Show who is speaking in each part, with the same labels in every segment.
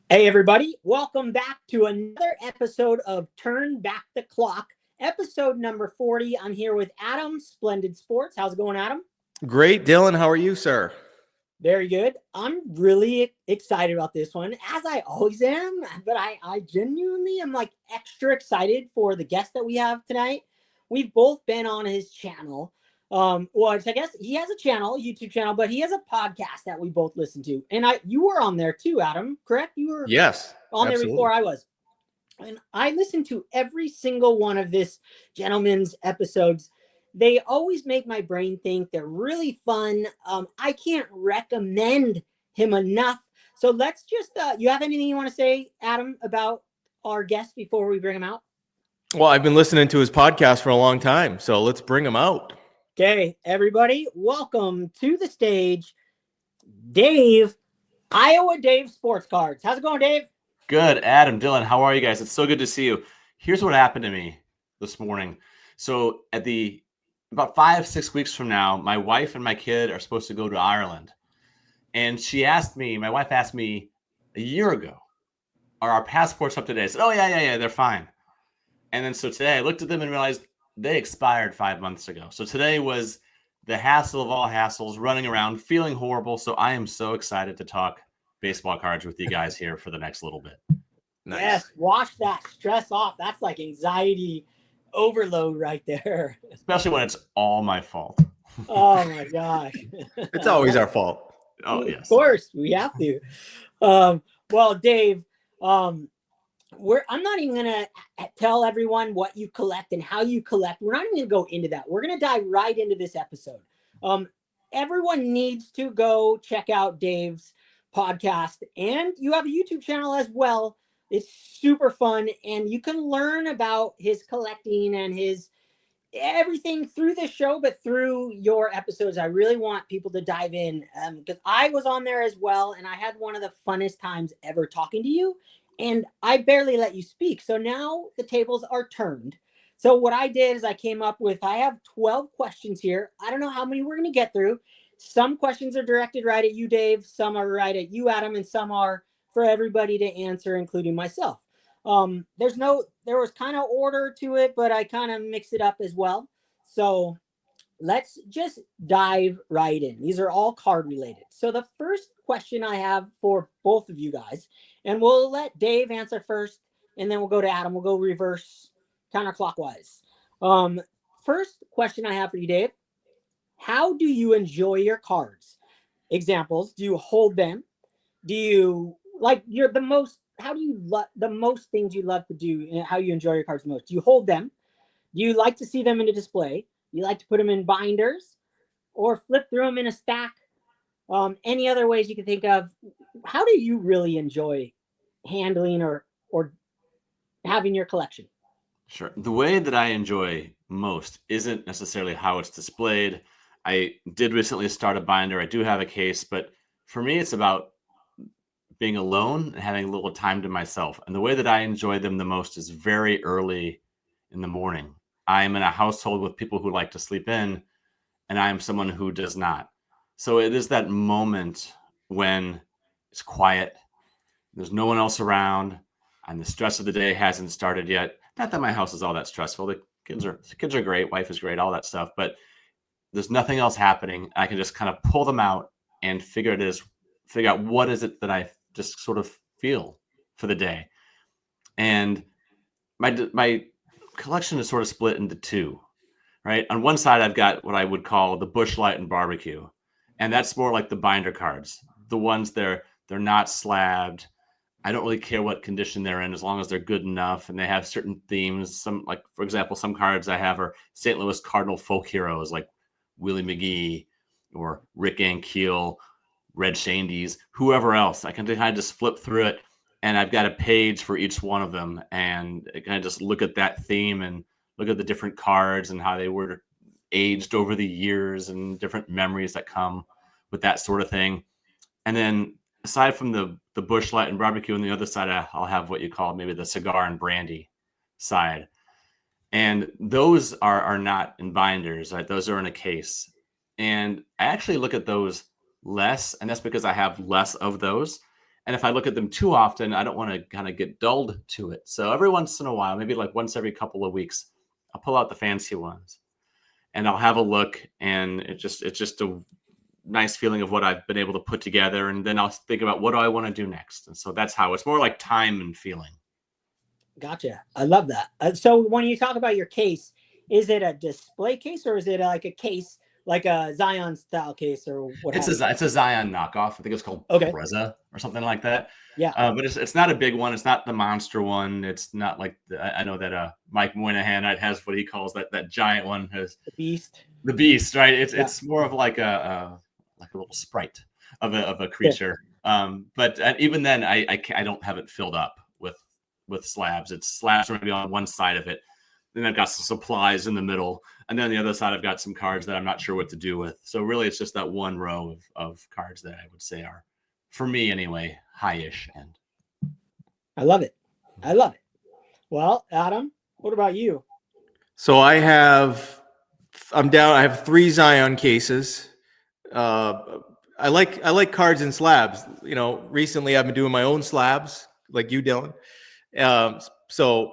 Speaker 1: Hey, everybody. Welcome back to another episode of Turn Back the Clock, episode number 40. I'm here with Adam, Splendid Sports. How's it going, Adam?
Speaker 2: Great, Dylan. How are you, sir?
Speaker 1: Very good. I'm really excited about this one, as I always am, but I genuinely am like extra excited for the guest that we have tonight. We've both been on his channel. I guess he has a channel, YouTube channel, but he has a podcast that we both listen to. And you were on there too, Adam, correct? You were
Speaker 2: Yes,
Speaker 1: on there
Speaker 2: absolutely.
Speaker 1: before I was. And I listened to every single one of this gentleman's episodes. They always make my brain think. They're really fun. I can't recommend him enough. So let's just, you have anything you want to say, Adam, about our guest before we bring him out?
Speaker 2: Well, I've been listening to his podcast for a long time, so let's bring him out.
Speaker 1: Okay, everybody, welcome to the stage, Dave, Iowa Dave Sports Cards. How's it going, Dave?
Speaker 3: Good, Adam, Dylan, how are you guys? It's so good to see you. Here's what happened to me this morning. So about 5-6 weeks from now, my wife and my kid are supposed to go to Ireland. And my wife asked me a year ago, are our passports up to date? I said, oh, yeah, they're fine. And then so today I looked at them and realized they expired 5 months ago. So today was the hassle of all hassles, running around, feeling horrible. So I am so excited to talk baseball cards with you guys here for the next little bit.
Speaker 2: Nice.
Speaker 1: Yes, wash that stress off. That's like anxiety overload right there.
Speaker 3: Especially when it's all my fault.
Speaker 1: Oh my gosh.
Speaker 2: It's always our fault.
Speaker 3: Oh, yes.
Speaker 1: Of course, we have to. Well, Dave, I'm not even gonna tell everyone what you collect and how you collect. We're not even gonna go into that. We're gonna dive right into this episode. Everyone needs to go check out Dave's podcast, and you have a YouTube channel as well. It's super fun, and you can learn about his collecting and his everything through this show, but through your episodes. I really want people to dive in because I was on there as well, and I had one of the funnest times ever talking to you, and I barely let you speak. So now the tables are turned. So what I did is I have 12 questions here. I don't know how many we're going to get through. Some questions are directed right at you, Dave. Some are right at you, Adam, and some are for everybody to answer, including myself. There was kind of order to it, but I kind of mix it up as well. So let's just dive right in. These are all card related. So the first question I have for both of you guys, and we'll let Dave answer first, and then we'll go to Adam. We'll go reverse counterclockwise. First question I have for you, Dave. How do you enjoy your cards? Examples. Do you hold them? Do you like you're the most how do you love the most things you love to do and how you enjoy your cards the most? Do you hold them? Do you like to see them in a display? Do you like to put them in binders or flip through them in a stack? Any other ways you can think of? How do you really enjoy handling or having your collection?
Speaker 3: Sure. The way that I enjoy most isn't necessarily how it's displayed. I did recently start a binder. I do have a case, but for me, it's about being alone and having a little time to myself. And the way that I enjoy them the most is very early in the morning. I am in a household with people who like to sleep in, and I am someone who does not. So it is that moment when it's quiet, there's no one else around, and the stress of the day hasn't started yet. Not that my house is all that stressful. The kids are great, wife is great, all that stuff, but there's nothing else happening. I can just kind of pull them out and figure out what is it that I just sort of feel for the day. And my collection is sort of split into two, right? On one side, I've got what I would call the Busch Light and Barbecue, and that's more like the binder cards, the ones they're not slabbed. I don't really care what condition they're in as long as they're good enough, and they have certain themes. Some, like for example, some cards I have are St. Louis Cardinal folk heroes like Willie McGee or Rick Ankiel, Red Shandies, whoever else. I can kind of just flip through it, and I've got a page for each one of them, and I kind of just look at that theme and look at the different cards and how they were aged over the years and different memories that come with that sort of thing. And then aside from the Busch Light and Barbecue, on the other side, I'll have what you call maybe the cigar and brandy side. And those are not in binders, right? Those are in a case. And I actually look at those less, and that's because I have less of those. And if I look at them too often, I don't want to kind of get dulled to it. So every once in a while, maybe like once every couple of weeks, I'll pull out the fancy ones and I'll have a look, and it's just a nice feeling of what I've been able to put together. And then I'll think about what do I want to do next. And so that's how it's more like time and feeling.
Speaker 1: Gotcha. I love that. So when you talk about your case, is it a display case or is it like a case, like a Zion style case or what?
Speaker 3: It's a Zion knockoff. I think it's called Preza or something like that.
Speaker 1: Yeah.
Speaker 3: But it's not a big one. It's not the monster one. It's not like I know that Mike Moynihan has what he calls that giant one. Has
Speaker 1: the beast.
Speaker 3: The beast, right? It's more of like a little sprite of a creature. Yeah. But even then, I don't have it filled up with slabs. It's slabs maybe on one side of it. Then I've got some supplies in the middle, and then the other side I've got some cards that I'm not sure what to do with. So really, it's just that one row of cards that I would say are, for me anyway, high-ish end.
Speaker 1: I love it. I love it. Well, Adam, what about you?
Speaker 2: So I have 3 Zion cases. I like cards in slabs. You know, recently I've been doing my own slabs, like you, Dylan. So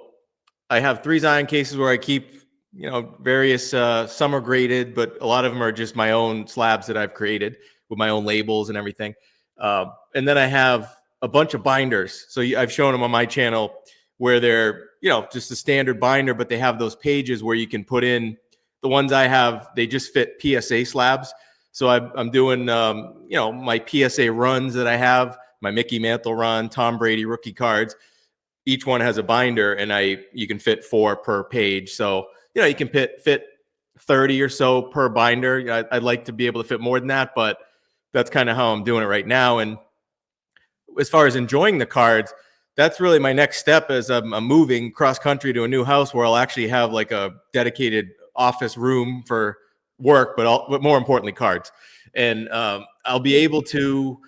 Speaker 2: I have 3 Zion cases where I keep, you know, various some are graded, but a lot of them are just my own slabs that I've created with my own labels and everything. And then I have a bunch of binders. So I've shown them on my channel where they're, you know, just a standard binder, but they have those pages where you can put in the ones I have. They just fit PSA slabs. So I'm doing, you know, my PSA runs that I have, my Mickey Mantle run, Tom Brady rookie cards. Each one has a binder, and you can fit 4 per page. So, you know, you can fit 30 or so per binder. I'd like to be able to fit more than that, but that's kind of how I'm doing it right now. And as far as enjoying the cards, that's really my next step as I'm moving cross country to a new house where I'll actually have like a dedicated office room for work, but more importantly, cards. And I'll be able to,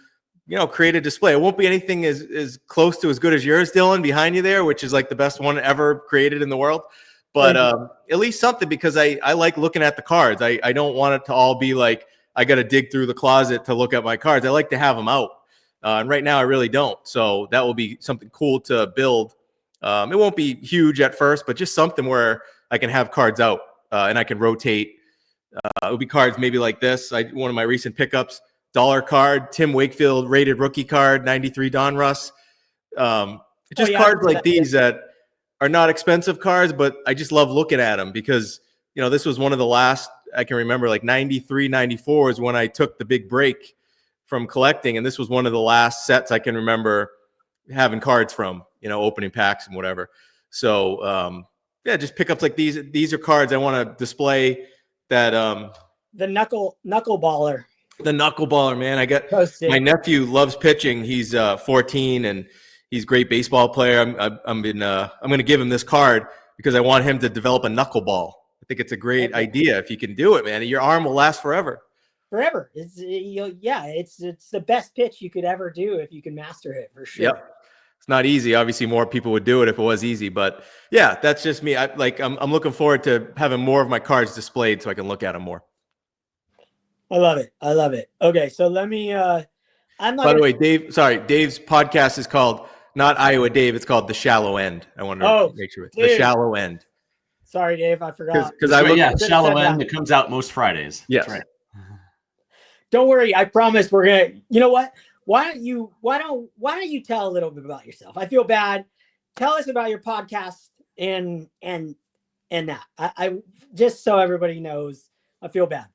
Speaker 2: you know, create a display. It won't be anything as close to as good as yours, Dylan, behind you there, which is like the best one ever created in the world. But at least something, because I like looking at the cards. I don't want it to all be like I got to dig through the closet to look at my cards. I like to have them out. And right now I really don't. So that will be something cool to build. It won't be huge at first, but just something where I can have cards out and I can rotate. It would be cards maybe like this. One of my recent pickups, $1 card, Tim Wakefield rated rookie card, 93 Donruss. Cards like these that are not expensive cards, but I just love looking at them because, you know, this was one of the last I can remember, like 93, 94 is when I took the big break from collecting. And this was one of the last sets I can remember having cards from, you know, opening packs and whatever. So, yeah, just pickups like these. These are cards I want to display that.
Speaker 1: The knuckleballer.
Speaker 2: The knuckleballer, man. I got my nephew loves pitching. He's 14 and he's a great baseball player. I'm going to give him this card because I want him to develop a knuckleball. I think it's a great idea. If you can do it, man, your arm will last forever.
Speaker 1: Forever. It's the best pitch you could ever do if you can master it, for sure.
Speaker 2: Yep. It's not easy. Obviously, more people would do it if it was easy, but yeah, that's just me. I'm looking forward to having more of my cards displayed so I can look at them more.
Speaker 1: I love it. Okay, so let me. I'm not.
Speaker 2: By the way, Dave's podcast is called not Iowa Dave. It's called The Shallow End. I wanted to make sure it's The Shallow End.
Speaker 1: Sorry, Dave, I forgot.
Speaker 3: Shallow End. It comes out most Fridays.
Speaker 2: Yes.
Speaker 3: That's right.
Speaker 1: Don't worry. I promise we're gonna. You know what? Why don't you tell a little bit about yourself? I feel bad. Tell us about your podcast and that. I just so everybody knows. I feel bad.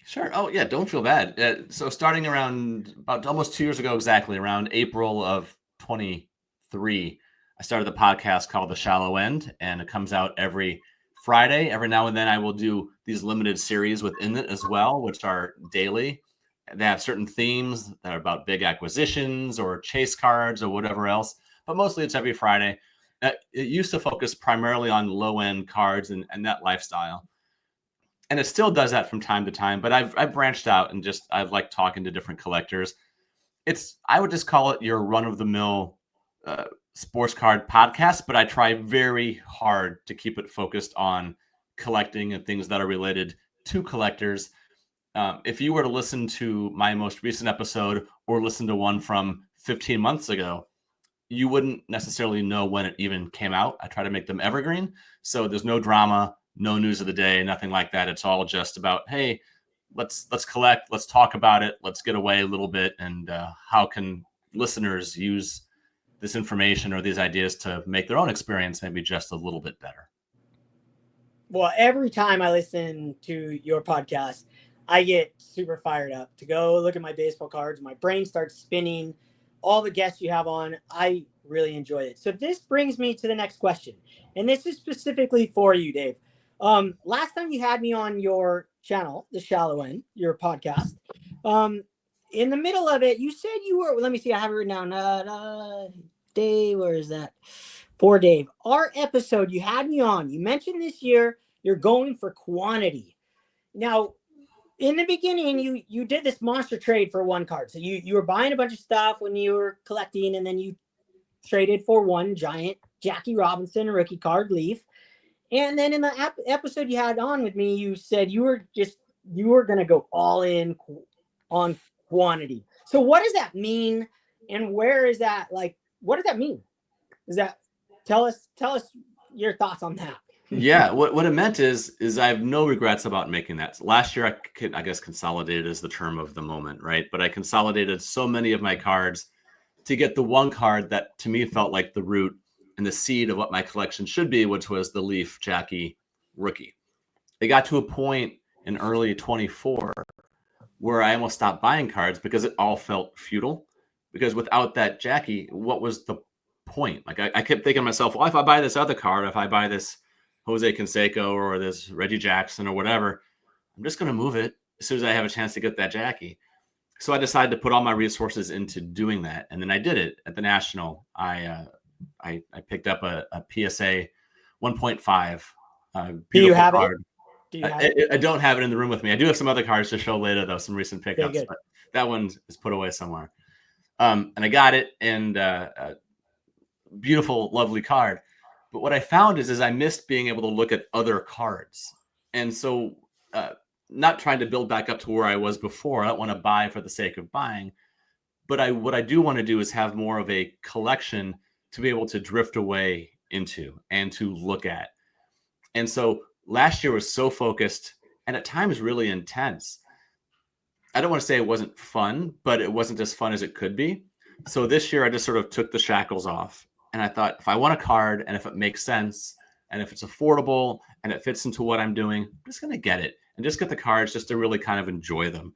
Speaker 3: Sure. Oh yeah, don't feel bad. So starting around about almost 2 years ago, exactly around April of 23, I started the podcast called The Shallow End, and it comes out every Friday. Every now and then I will do these limited series within it as well, which are daily. They have certain themes that are about big acquisitions or chase cards or whatever else, but mostly it's every Friday. It used to focus primarily on low-end cards and that lifestyle. And it still does that from time to time, but I've branched out and I like talking to different collectors. I would just call it your run-of-the-mill sports card podcast, but I try very hard to keep it focused on collecting and things that are related to collectors. If you were to listen to my most recent episode or listen to one from 15 months ago, you wouldn't necessarily know when it even came out. I try to make them evergreen. So there's no drama, no news of the day, nothing like that. It's all just about, hey, let's collect, let's talk about it, let's get away a little bit, and how can listeners use this information or these ideas to make their own experience maybe just a little bit better.
Speaker 1: Well, every time I listen to your podcast, I get super fired up to go look at my baseball cards. My brain starts spinning. All the guests you have on, I really enjoy it. So this brings me to the next question. And this is specifically for you, Dave. Last time you had me on your channel, The Shallow End, your podcast, in the middle of it, you said you were, let me see, I have it written down. Dave, where is that? For Dave, our episode you had me on, you mentioned this year you're going for quantity. Now, in the beginning, you did this monster trade for one card. So you were buying a bunch of stuff when you were collecting, and then you traded for one giant Jackie Robinson rookie card, Leaf. And then in the episode you had on with me, you said you were going to go all in on quantity. So what does that mean? And where is that, like, what does that mean? Is that, tell us your thoughts on that.
Speaker 3: Yeah, what it meant is I have no regrets about making that. Last year, I guess consolidated is the term of the moment, right? But I consolidated so many of my cards to get the one card that to me felt like the root and the seed of what my collection should be, which was the Leaf Jackie rookie. It got to a point in early 24 where I almost stopped buying cards because it all felt futile. Because without that Jackie, what was the point? Like I kept thinking to myself, well, if I buy this other card, if I buy this Jose Canseco or this Reggie Jackson or whatever, I'm just going to move it as soon as I have a chance to get that Jackie. So I decided to put all my resources into doing that. And then I did it at the National. I picked up a PSA 1.5.
Speaker 1: Do you have
Speaker 3: card.
Speaker 1: it?
Speaker 3: I don't have it in the room with me. I do have some other cards to show later, though, some recent pickups. But that one is put away somewhere. And I got it, and beautiful, lovely card. But what I found is I missed being able to look at other cards. And so not trying to build back up to where I was before. I don't want to buy for the sake of buying. But what I do want to do is have more of a collection to be able to drift away into and to look at. And so last year was so focused and at times really intense. I don't want to say it wasn't fun, but it wasn't as fun as it could be. So this year I just sort of took the shackles off. And I thought, if I want a card and if it makes sense and if it's affordable and it fits into what I'm doing, I'm just going to get it and just get the cards just to really kind of enjoy them.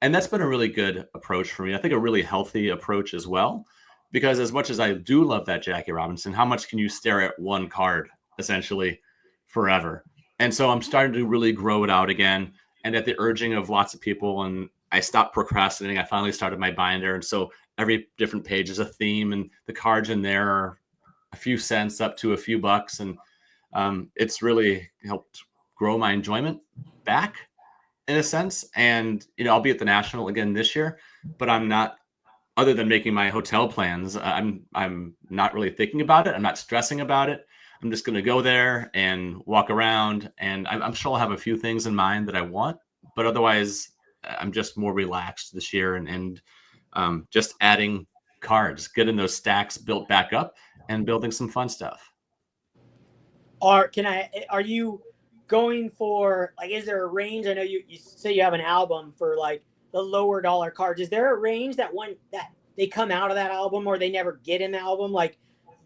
Speaker 3: And that's been a really good approach for me. I think a really healthy approach as well, because as much as I do love that Jackie Robinson, how much can you stare at one card essentially forever? And so I'm starting to really grow it out again. And at the urging of lots of people, and I stopped procrastinating, I finally started my binder. And so every different page is a theme, and the cards in there are a few cents up to a few bucks. And it's really helped grow my enjoyment back in a sense. And, I'll be at the National again this year, but I'm not, other than making my hotel plans, I'm not really thinking about it. I'm not stressing about it. I'm just going to go there and walk around, and I'm sure I'll have a few things in mind that I want, but otherwise I'm just more relaxed this year and just adding cards, getting those stacks built back up and building some fun stuff.
Speaker 1: Are you going for, like, is there a range? I know you say you have an album for like the lower dollar cards. Is there a range that they come out of that album or they never get in the album, like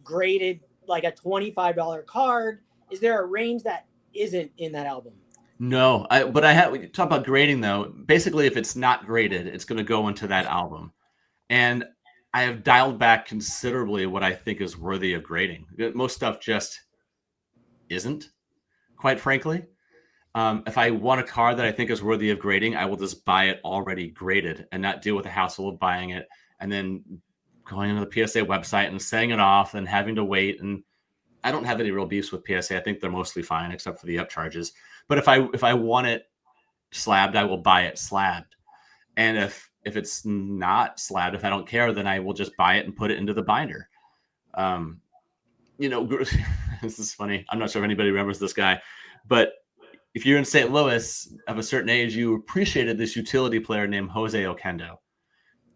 Speaker 1: graded like a $25 card? Is there a range that isn't in that album?
Speaker 3: No, we talk about grading though. Basically, if it's not graded, it's going to go into that album. And I have dialed back considerably what I think is worthy of grading. Most stuff just isn't, quite frankly. If I want a card that I think is worthy of grading, I will just buy it already graded and not deal with the hassle of buying it and then going into the PSA website and setting it off and having to wait. And I don't have any real beefs with PSA. I think they're mostly fine except for the upcharges. But if I want it slabbed, I will buy it slabbed. And if it's not slabbed, if I don't care, then I will just buy it and put it into the binder. This is funny. I'm not sure if anybody remembers this guy, but if you're in St. Louis of a certain age, you appreciated this utility player named Jose Oquendo.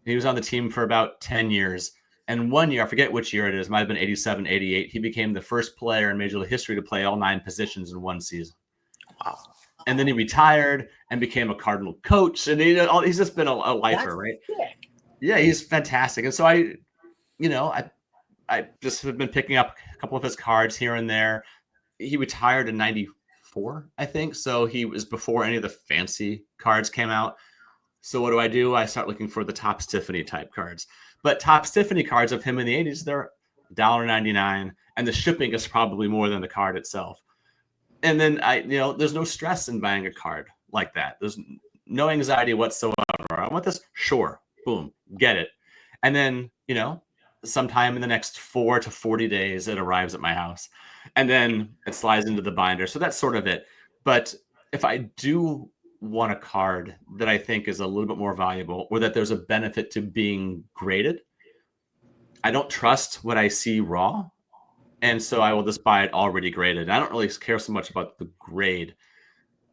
Speaker 3: He was on the team for about 10 years. And one year, I forget which year it is, might have been 87, 88. He became the first player in Major League history to play all 9 positions in one season.
Speaker 2: Wow.
Speaker 3: And then he retired and became a Cardinal coach. And he's just been a lifer,
Speaker 1: That's
Speaker 3: right?
Speaker 1: sick.
Speaker 3: Yeah, he's fantastic. And so I just have been picking up a couple of his cards here and there. He retired in 94, I think. So he was before any of the fancy cards came out. So what do? I start looking for the Topps Tiffany type cards. But Topps Tiffany cards of him in the 80s, they're $1.99. And the shipping is probably more than the card itself. And then there's no stress in buying a card like that. There's no anxiety whatsoever. I want this, sure, boom, get it. And then, sometime in the next 4 to 40 days, it arrives at my house. And then it slides into the binder. So that's sort of it. But if I do want a card that I think is a little bit more valuable, or that there's a benefit to being graded, I don't trust what I see raw. And so I will just buy it already graded. I don't really care so much about the grade,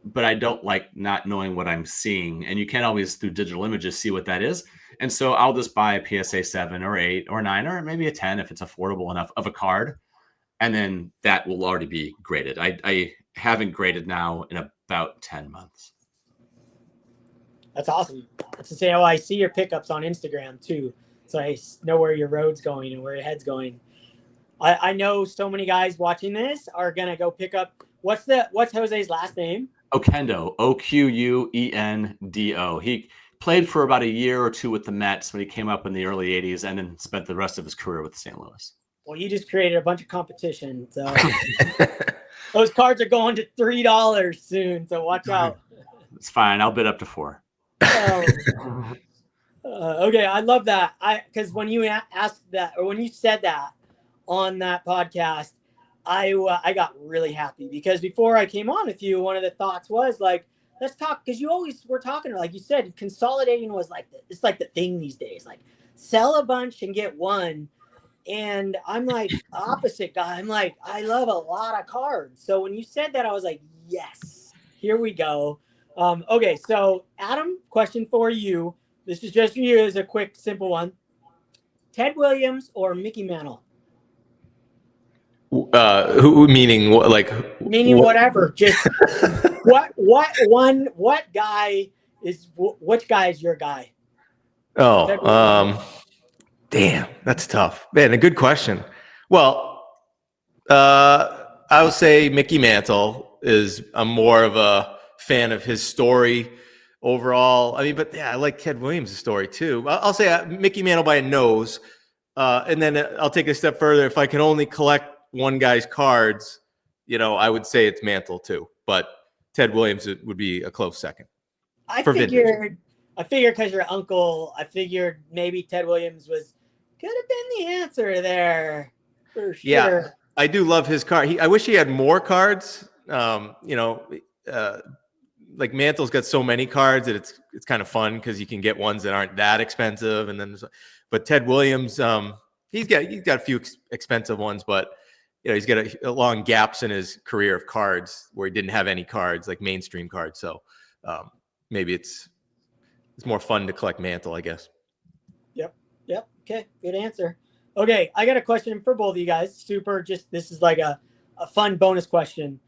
Speaker 3: but I don't like not knowing what I'm seeing. And you can't always, through digital images, see what that is. And so I'll just buy a PSA 7 or 8 or 9 or maybe a 10 if it's affordable enough of a card. And then that will already be graded. I haven't graded now in about 10 months.
Speaker 1: That's awesome. That's to say, I see your pickups on Instagram too. So I know where your road's going and where your head's going. I know so many guys watching this are gonna go pick up. What's Jose's last name?
Speaker 3: Oquendo, Oquendo. He played for about a year or two with the Mets when he came up in the early 80s, and then spent the rest of his career with St. Louis.
Speaker 1: Well, you just created a bunch of competition. So those cards are going to $3 soon. So watch out.
Speaker 3: It's fine. I'll bid up to $4.
Speaker 1: Okay, I love that. Because when you asked that, or when you said that on that podcast, I got really happy, because before I came on with you, one of the thoughts was like, let's talk, because you always were talking, like you said, consolidating was it's like the thing these days, like sell a bunch and get one. And I'm like opposite guy. I'm like, I love a lot of cards. So when you said that, I was like, yes, here we go. Okay, so Adam, question for you. This is just for you, as a quick, simple one. Ted Williams or Mickey Mantle?
Speaker 2: Who meaning what? Like
Speaker 1: meaning what? Whatever. Just what guy is which guy is your guy?
Speaker 2: Oh, damn, that's tough, man. A good question. Well, I would say Mickey Mantle is. I'm more of a fan of his story overall. I mean, but yeah, I like Ted Williams' story too. I'll say Mickey Mantle by a nose, and then I'll take a step further. If I can only collect one guy's cards, I would say it's Mantle too. But Ted Williams would be a close second.
Speaker 1: I figured because your uncle, I figured maybe Ted Williams could have been the answer there for sure.
Speaker 2: Yeah, I do love his card. I wish he had more cards. Like Mantle's got so many cards that it's kind of fun because you can get ones that aren't that expensive. And then, but Ted Williams, he's got a few expensive ones, but he's got a long gaps in his career of cards where he didn't have any cards, like mainstream cards. So maybe it's more fun to collect Mantle, I guess.
Speaker 1: Yep. Okay. Good answer. Okay. I got a question for both of you guys. Super. This is like a fun bonus question.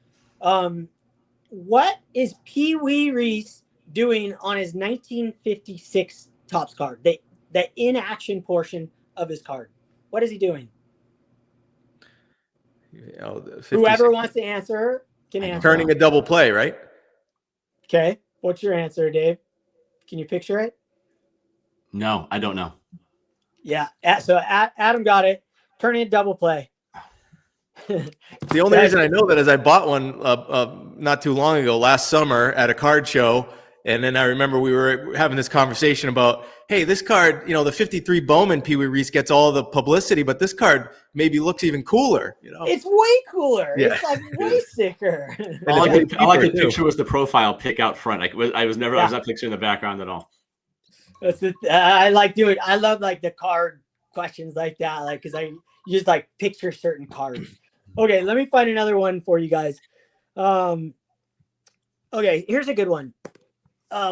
Speaker 1: What is Pee Wee Reese doing on his 1956 Topps card? The in-action portion of his card. What is he doing? Whoever wants to answer can answer.
Speaker 2: Turning a double play, right?
Speaker 1: Okay. What's your answer, Dave? Can you picture it?
Speaker 3: No, I don't know.
Speaker 1: Yeah. So Adam got it. Turning a double play.
Speaker 2: The only reason I know that is I bought one not too long ago, last summer at a card show. And then I remember we were having this conversation about, hey, this card, the 53 Bowman Pee Wee Reese gets all the publicity, but this card maybe looks even cooler.
Speaker 1: It's way cooler. Yeah. It's like way sicker.
Speaker 3: All I could picture was the profile pic out front. I was not picturing the background at all.
Speaker 1: I love like the card questions like that, like because you just like picture certain cards. Okay, let me find another one for you guys. Okay, here's a good one.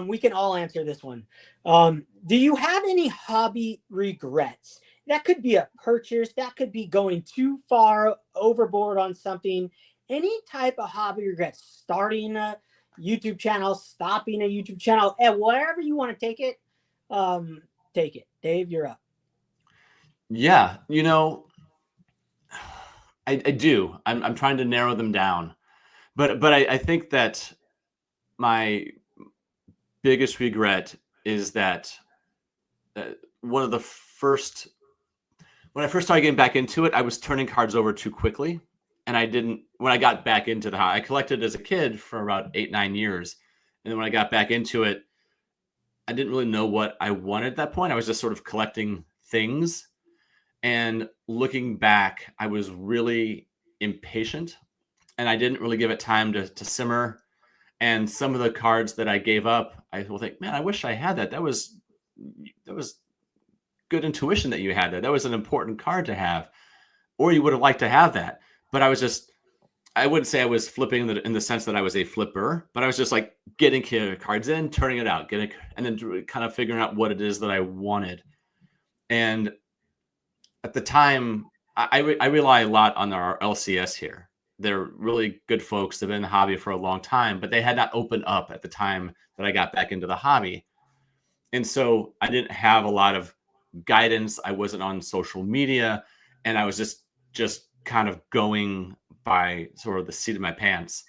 Speaker 1: we can all answer this one. Do you have any hobby regrets? That could be a purchase. That could be going too far overboard on something. Any type of hobby regrets, starting a YouTube channel, stopping a YouTube channel, and wherever you want to take it, take it. Dave, you're up.
Speaker 3: Yeah, I do. I'm trying to narrow them down, but I think that my biggest regret is that one of the first when I first started getting back into it, I was turning cards over too quickly, and I didn't. When I got back into I collected as a kid for about 8-9 years, and then when I got back into it, I didn't really know what I wanted at that point. I was just sort of collecting things. And looking back, I was really impatient and I didn't really give it time to simmer. And some of the cards that I gave up, I will think, man, I wish I had that. That was good intuition that you had that. That was an important card to have, or you would have liked to have that. But I wouldn't say I was flipping in the sense that I was a flipper, but I was just like getting cards in, turning it out, and then kind of figuring out what it is that I wanted. And at the time, I rely a lot on our LCS here. They're really good folks. They've been in the hobby for a long time, but they had not opened up at the time that I got back into the hobby. And so I didn't have a lot of guidance. I wasn't on social media, and I was just kind of going by sort of the seat of my pants.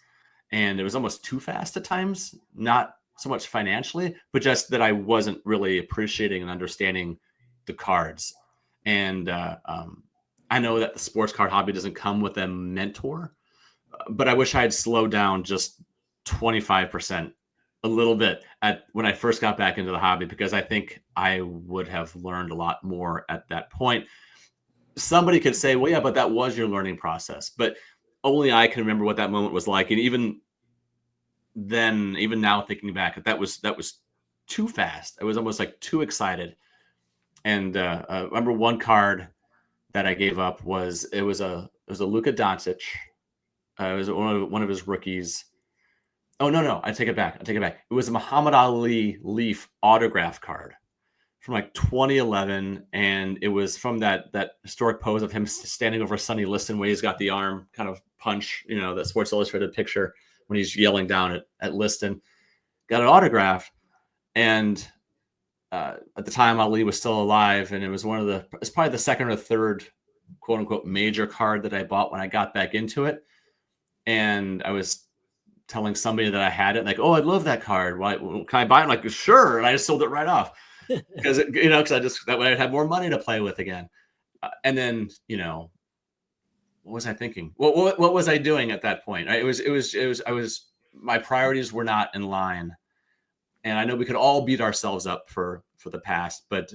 Speaker 3: And it was almost too fast at times, not so much financially, but just that I wasn't really appreciating and understanding the cards. And I know that the sports card hobby doesn't come with a mentor, but I wish I had slowed down just 25%, a little bit when I first got back into the hobby, because I think I would have learned a lot more at that point. Somebody could say, well, yeah, but that was your learning process. But only I can remember what that moment was like. And even now thinking back, that was too fast. I was almost like too excited. And I remember one card that I gave up was a Luka Doncic. It was one of his rookies. Oh no, I take it back. It was a Muhammad Ali Leaf autograph card from like 2011, and it was from that historic pose of him standing over Sonny Liston, where he's got the arm kind of punch, that Sports Illustrated picture when he's yelling down at Liston. Got an autograph, and at the time Ali was still alive, and it was it's probably the second or third quote unquote major card that I bought when I got back into it. And I was telling somebody that I had it, like, oh, I love that card. Can I buy it? I'm like, sure. And I just sold it right off because that way I'd have more money to play with again. And then, what was I thinking? What was I doing at that point? My priorities were not in line. And I know we could all beat ourselves up for the past, but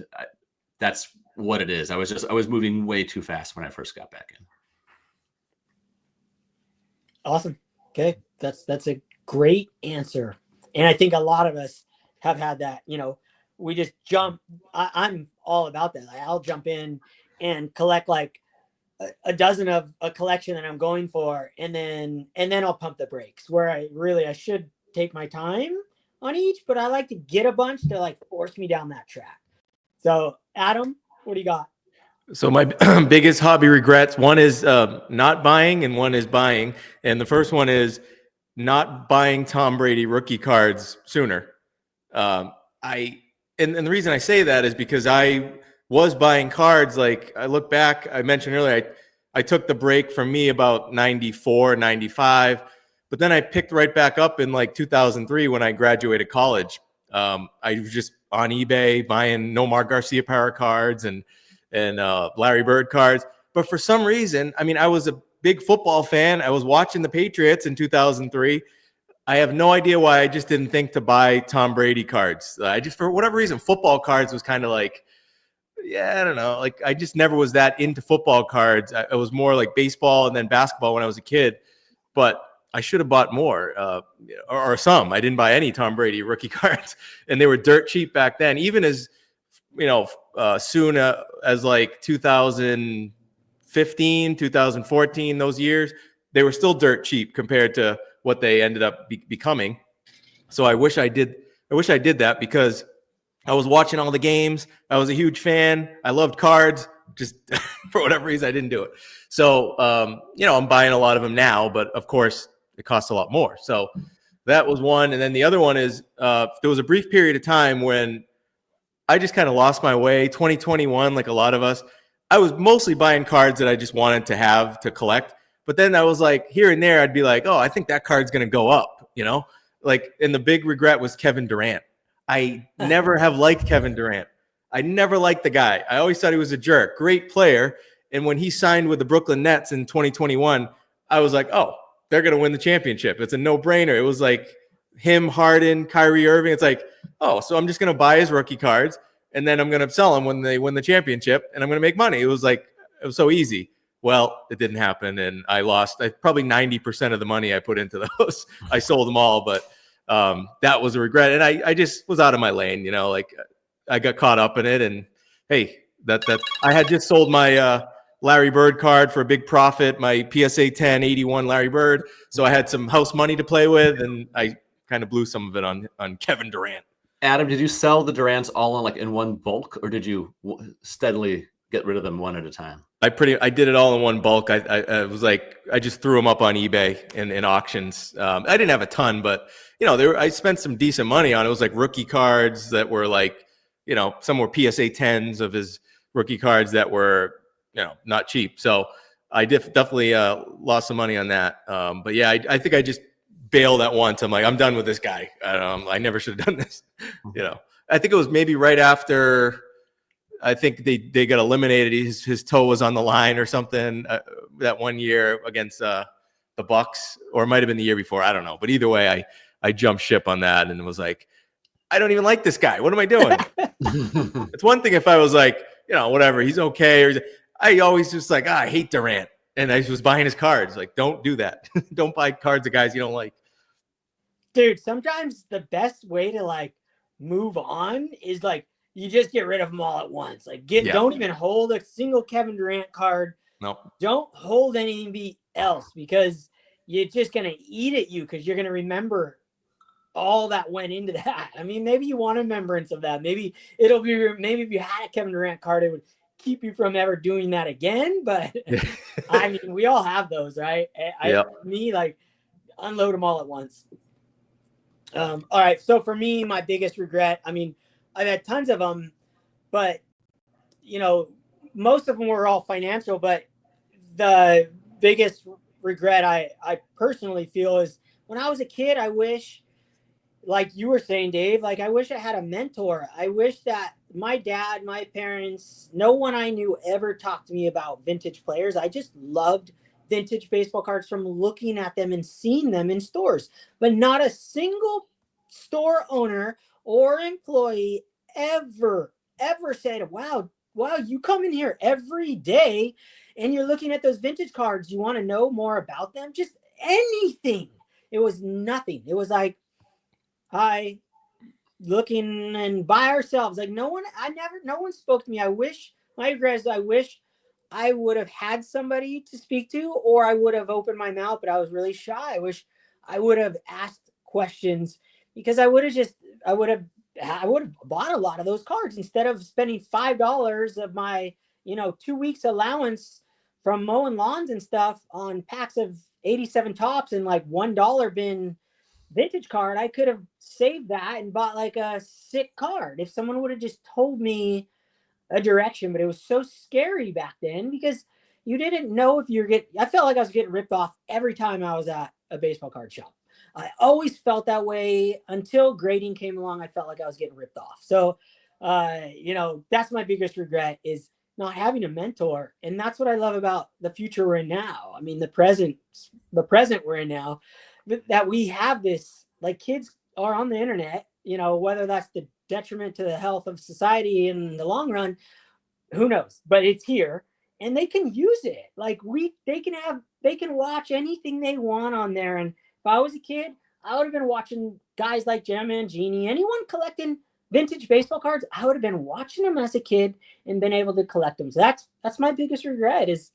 Speaker 3: that's what it is. I was moving way too fast when I first got back in.
Speaker 1: Awesome. Okay. That's a great answer. And I think a lot of us have had that, we just jump. I'm all about that. Like, I'll jump in and collect like a dozen of a collection that I'm going for. And then I'll pump the brakes where I should take my time on each, but I like to get a bunch to like force me down that track. So Adam, what do you got?
Speaker 2: So my biggest hobby regrets, one is not buying and one is buying. And the first one is not buying Tom Brady rookie cards sooner. And the reason I say that is because I was buying cards. Like, I look back, I mentioned earlier, I took the break from me about 94, 95, but then I picked right back up in like 2003 when I graduated college. I was just on eBay buying Nomar Garcia Parra cards and Larry Bird cards. But for some reason, I was a big football fan. I was watching the Patriots in 2003. I have no idea why I just didn't think to buy Tom Brady cards. For whatever reason, football cards was kind of like, I don't know. Like, I just never was that into football cards. I was more like baseball and then basketball when I was a kid. But I should have bought more or some. I didn't buy any Tom Brady rookie cards, and they were dirt cheap back then. Even as soon as like 2015, 2014, those years, they were still dirt cheap compared to what they ended up becoming. So I wish I did I wish I did that because I was watching all the games. I was a huge fan. I loved cards. Just for whatever reason, I didn't do it. So, I'm buying a lot of them now, but of course it costs a lot more. So that was one. And then the other one is there was a brief period of time when I just kind of lost my way. 2021, like a lot of us, I was mostly buying cards that I just wanted to have to collect. But then I was like, here and there, I'd be like, oh, I think that card's going to go up, and the big regret was Kevin Durant. I never have liked Kevin Durant. I never liked the guy. I always thought he was a jerk. Great player. And when he signed with the Brooklyn Nets in 2021, I was like, oh, they're going to win the championship. It's a no-brainer. It was like him, Harden, Kyrie Irving. It's like, oh, so I'm just going to buy his rookie cards, and then I'm going to sell them when they win the championship, and I'm going to make money. It was so easy. Well, it didn't happen, and I lost probably 90% of the money I put into those. I sold them all, but that was a regret. And I just was out of my lane, I got caught up in it. And hey, that I had just sold my Larry Bird card for a big profit, my PSA 10 81 Larry Bird. So I had some house money to play with, and I kind of blew some of it on Kevin Durant.
Speaker 3: Adam, did you sell the Durants all in one bulk, or did you steadily get rid of them one at a time?
Speaker 2: I did it all in one bulk. I was like, I just threw them up on eBay in auctions. I didn't have a ton, but I spent some decent money on it. It was like rookie cards that were like, some were PSA 10s of his rookie cards that were, not cheap. So I definitely lost some money on that. But yeah, I think I just bailed at once. I'm like, I'm done with this guy. I never should have done this. I think it was maybe right after. I think they got eliminated. His toe was on the line or something that one year against the Bucks, or it might have been the year before. I don't know. But either way, I jumped ship on that and was like, I don't even like this guy. What am I doing? It's one thing if I was like, whatever, he's okay. I always just like, I hate Durant. And I was buying his cards. Like, don't do that. Don't buy cards of guys you don't like.
Speaker 1: Dude, sometimes the best way to move on is you just get rid of them all at once. Don't even hold a single Kevin Durant card.
Speaker 2: Nope.
Speaker 1: Don't hold anything else, because you're just going to eat at you, because you're going to remember all that went into that. I mean, maybe you want a remembrance of that. Maybe if you had a Kevin Durant card, it would keep you from ever doing that again. But I mean, we all have those, right? Unload them all at once. All right. So for me, my biggest regret, I mean, I've had tons of them, but most of them were all financial. But the biggest regret I personally feel is when I was a kid, I wish, like you were saying, Dave, I wish I had a mentor. I wish that my dad, my parents, no one I knew ever talked to me about vintage players. I just loved vintage baseball cards from looking at them and seeing them in stores, but not a single store owner or employee ever said, wow, you come in here every day and you're looking at those vintage cards. You want to know more about them? Just anything. It was nothing. It was like, hi, looking and by ourselves. No one spoke to me. I wish I would have had somebody to speak to, or I would have opened my mouth, but I was really shy. I wish I would have asked questions, because I would have bought a lot of those cards instead of spending $5 of my, 2 weeks allowance from mowing lawns and stuff on packs of 87 tops and $1 bin vintage card. I could have saved that and bought a sick card if someone would have just told me a direction. But it was so scary back then, because you didn't know if I felt like I was getting ripped off every time I was at a baseball card shop. I always felt that way until grading came along. I felt like I was getting ripped off. So, that's my biggest regret, is not having a mentor. And that's what I love about the future we're in now. I mean, the present we're in now, that we have this, kids are on the internet, whether that's the detriment to the health of society in the long run, who knows, but it's here and they can use it. They can watch anything they want on there. And if I was a kid, I would have been watching guys like Jim Mangini, anyone collecting vintage baseball cards. I would have been watching them as a kid and been able to collect them. So that's my biggest regret, is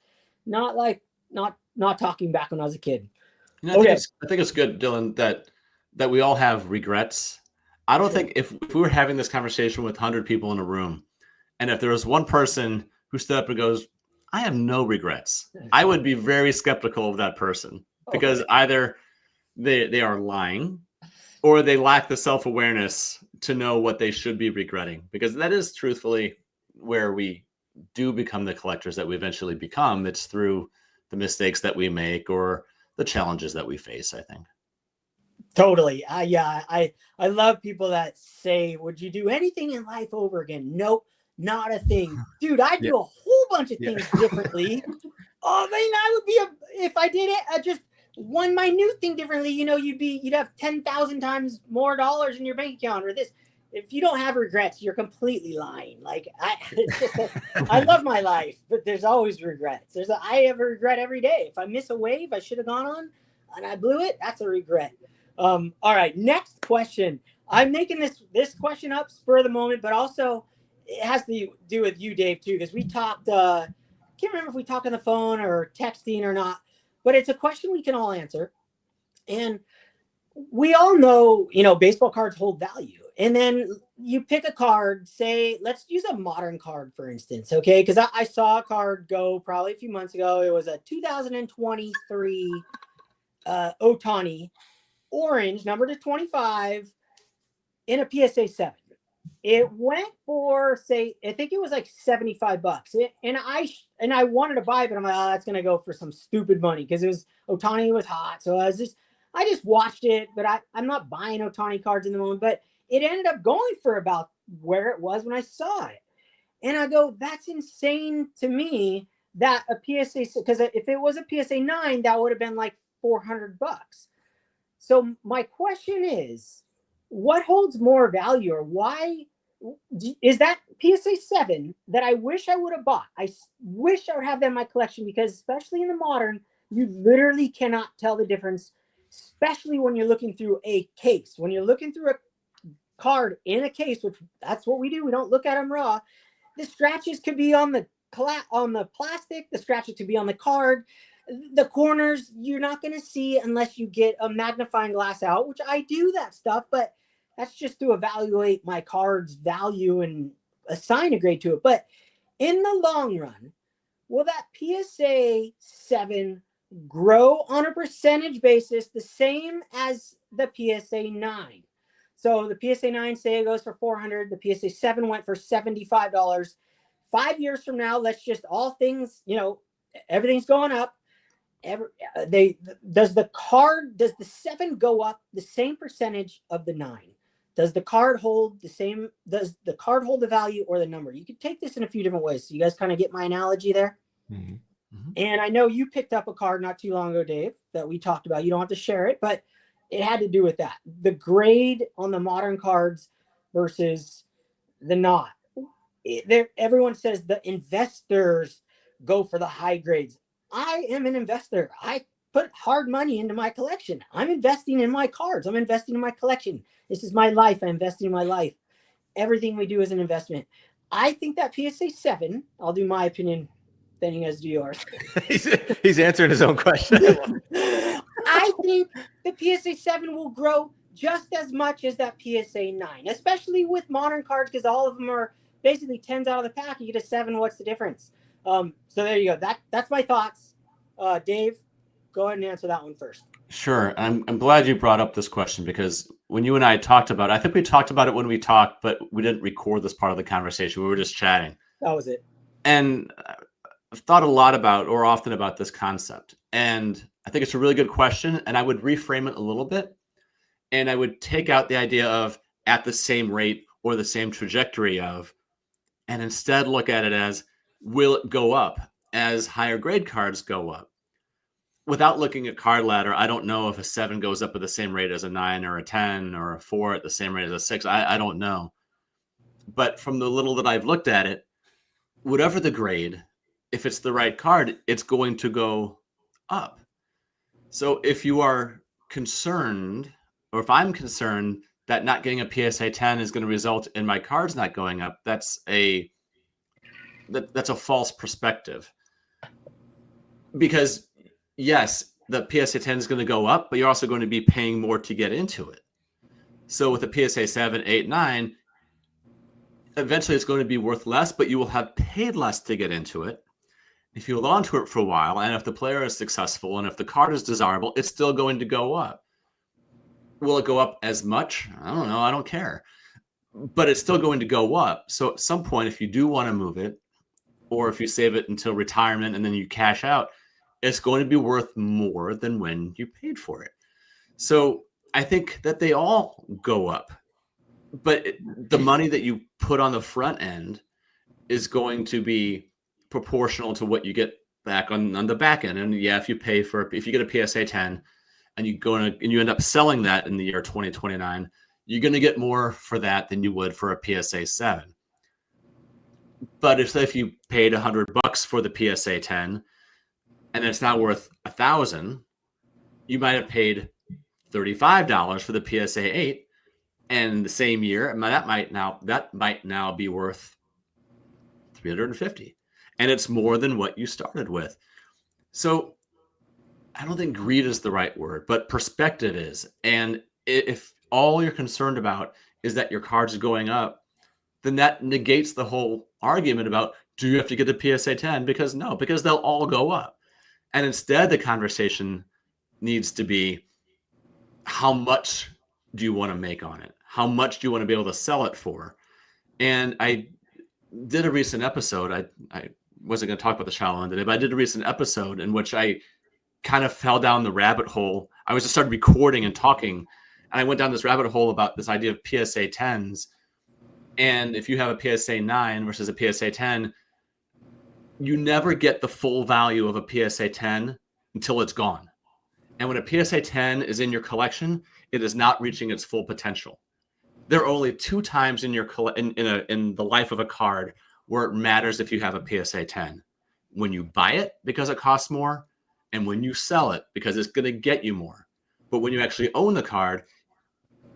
Speaker 1: not talking back when I was a kid.
Speaker 3: I think it's good, Dylan, that we all have regrets. I don't think if we were having this conversation with 100 people in a room, and if there was one person who stood up and goes, I have no regrets, I would be very skeptical of that person, because either they are lying or they lack the self-awareness to know what they should be regretting, because that is truthfully where we do become the collectors that we eventually become. It's through the mistakes that we make or the challenges that we face, I think.
Speaker 1: Totally. Yeah, I love people that say, would you do anything in life over again? Nope, not a thing. Dude, I'd do a whole bunch of things differently. Oh, man, I would be if I did it, just one minute thing differently, you'd have 10,000 times more dollars in your bank account or this. If you don't have regrets, you're completely lying. Like I love my life, but there's always regrets. I have a regret every day. If I miss a wave I should have gone on and I blew it, that's a regret. All right, next question. I'm making this question up spur of the moment, but also it has to do with you, Dave, too, because we talked. Can't remember if we talked on the phone or texting or not, but it's a question we can all answer. And we all know, baseball cards hold value. And then you pick a card, say, let's use a modern card, for instance, okay? Because I saw a card go probably a few months ago. It was a 2023 Ohtani, orange, number to 25, in a PSA 7. It went for, say, I think it was like $75. And I wanted to buy it, but I'm like, oh, that's gonna go for some stupid money because Ohtani was hot. So I just watched it, but I'm not buying Ohtani cards in the moment. But it ended up going for about where it was when I saw it. And I go, that's insane to me that a PSA, because if it was a PSA 9, that would have been like $400. So my question is, what holds more value, or why is that PSA 7 that I wish I would have bought? I wish I would have that in my collection, because especially in the modern, you literally cannot tell the difference, especially when you're looking through a case. When you're looking through a card in a case, which that's what we do. We don't look at them raw. The scratches could be on the plastic. The scratches could be on the card. The corners you're not going to see unless you get a magnifying glass out, which I do that stuff, but that's just to evaluate my card's value and assign a grade to it. But in the long run, will that PSA 7 grow on a percentage basis the same as the PSA 9? So the PSA 9, say it goes for $400. The PSA 7 went for $75. 5 years from now, let's just all things, everything's going up. Does the 7 go up the same percentage of the 9? Does the card hold the same? Does the card hold the value or the number? You could take this in a few different ways. So you guys kind of get my analogy there.
Speaker 2: Mm-hmm.
Speaker 3: Mm-hmm.
Speaker 1: And I know you picked up a card not too long ago, Dave, that we talked about. You don't have to share it, but it had to do with that. The grade on the modern cards versus the not. Everyone says the investors go for the high grades. I am an investor. I put hard money into my collection. I'm investing in my cards. I'm investing in my collection. This is my life. I'm investing in my life. Everything we do is an investment. I think that PSA 7, I'll do my opinion, then you guys do yours.
Speaker 2: He's answering his own question.
Speaker 1: I think the PSA 7 will grow just as much as that PSA 9, especially with modern cards, because all of them are basically 10s out of the pack. You get a 7. What's the difference? So there you go. That's my thoughts. Dave, go ahead and answer that one first.
Speaker 3: Sure. I'm glad you brought up this question, because when you and I talked about it, I think we talked about it when we talked, but we didn't record this part of the conversation. We were just chatting.
Speaker 1: That was it.
Speaker 3: And I've thought a lot about, or often about, this concept. And I think it's a really good question. And I would reframe it a little bit. And I would take out the idea of at the same rate or the same trajectory of, and instead look at it as, will it go up as higher grade cards go up? Without looking at card ladder, I don't know if a 7 goes up at the same rate as a 9 or a 10, or a 4 at the same rate as a 6. I don't know. But from the little that I've looked at it, whatever the grade, if it's the right card, it's going to go up. So if you are concerned, or if I'm concerned that not getting a PSA 10 is going to result in my cards not going up, that's a false perspective. Because yes, the PSA 10 is going to go up, but you're also going to be paying more to get into it. So with a PSA 7, 8, 9, eventually it's going to be worth less, but you will have paid less to get into it. If you hold on to it for a while, and if the player is successful, and if the card is desirable, it's still going to go up. Will it go up as much? I don't know. I don't care. But it's still going to go up. So at some point, if you do want to move it, or if you save it until retirement and then you cash out, it's going to be worth more than when you paid for it. So I think that they all go up. But the money that you put on the front end is going to be proportional to what you get back on the back end. And yeah, if you get a PSA 10 and you end up selling that in the year 2029, you're going to get more for that than you would for a PSA 7. But if you paid $100 for the PSA 10 and it's now worth $1,000, you might have paid $35 for the PSA 8, and the same year that might now be worth $350, and it's more than what you started with. So I don't think greed is the right word, but perspective is. And if all you're concerned about is that your card's going up, then that negates the whole argument about, do you have to get a PSA 10? Because they'll all go up. And instead, the conversation needs to be, how much do you want to make on it? How much do you want to be able to sell it for? And I did a recent episode. I wasn't going to talk about the Shallow End today, but I did a recent episode in which I kind of fell down the rabbit hole. I was just started recording and talking, and I went down this rabbit hole about this idea of PSA 10s. And if you have a PSA 9 versus a PSA 10, you never get the full value of a PSA 10 until it's gone. And when a PSA 10 is in your collection, it is not reaching its full potential. There are only 2 times in the life of a card where it matters if you have a PSA 10. When you buy it because it costs more, and when you sell it because it's going to get you more. But when you actually own the card,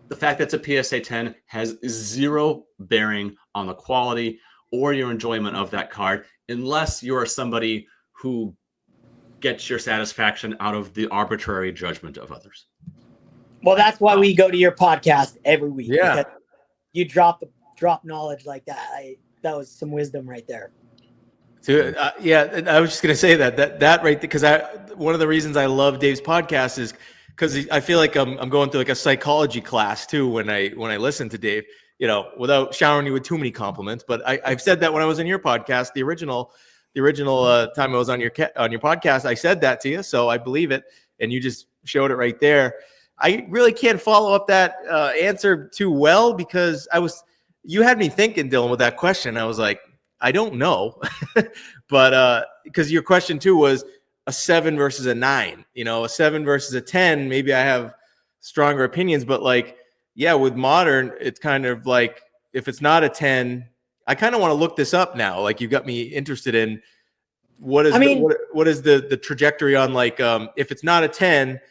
Speaker 3: the fact that it's a PSA 10 has zero bearing on the quality or your enjoyment of that card, unless you're somebody who gets your satisfaction out of the arbitrary judgment of others.
Speaker 1: Well, that's why we go to your podcast every week.
Speaker 2: Yeah.
Speaker 1: You drop knowledge like that. That was some wisdom right there.
Speaker 2: So, yeah, I was just going to say that right, because one of the reasons I love Dave's podcast is because I feel like I'm going through like a psychology class too when I listen to Dave, without showering you with too many compliments. But I've said that when I was in your podcast, the original time I was on your podcast, I said that to you, so I believe it, and you just showed it right there. I really can't follow up that answer too well, because you had me thinking, Dylan, with that question. I was like, I don't know, but because your question too was a 7 versus a 9, a 7 versus a 10. Maybe I have stronger opinions, but with modern, it's kind of like, if it's not a 10, I kind of want to look this up now. Like, you got me interested in what is the trajectory on if it's not a 10,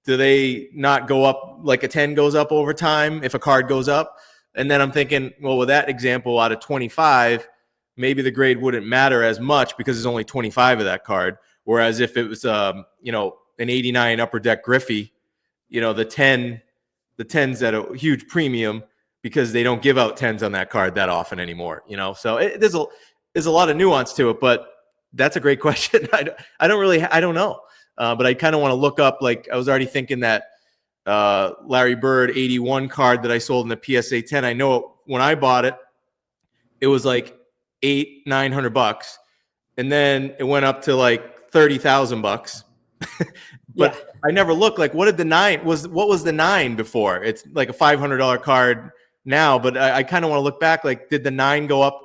Speaker 2: do they not go up like a 10 goes up over time if a card goes up? And then I'm thinking, well, with that example, out of 25, maybe the grade wouldn't matter as much because there's only 25 of that card. Whereas if it was, an 89 Upper Deck Griffey, the 10's at a huge premium because they don't give out 10s on that card that often anymore, So there's a lot of nuance to it, but that's a great question. I don't know. But I kind of want to look up, I was already thinking that Larry Bird 81 card that I sold in the PSA 10. I know when I bought it, it was like $900, and then it went up to like $30,000. But yeah. I never looked what did the 9 was. What was the 9 before? It's like a $500 card now, but I kind of want to look back. Did the 9 go up?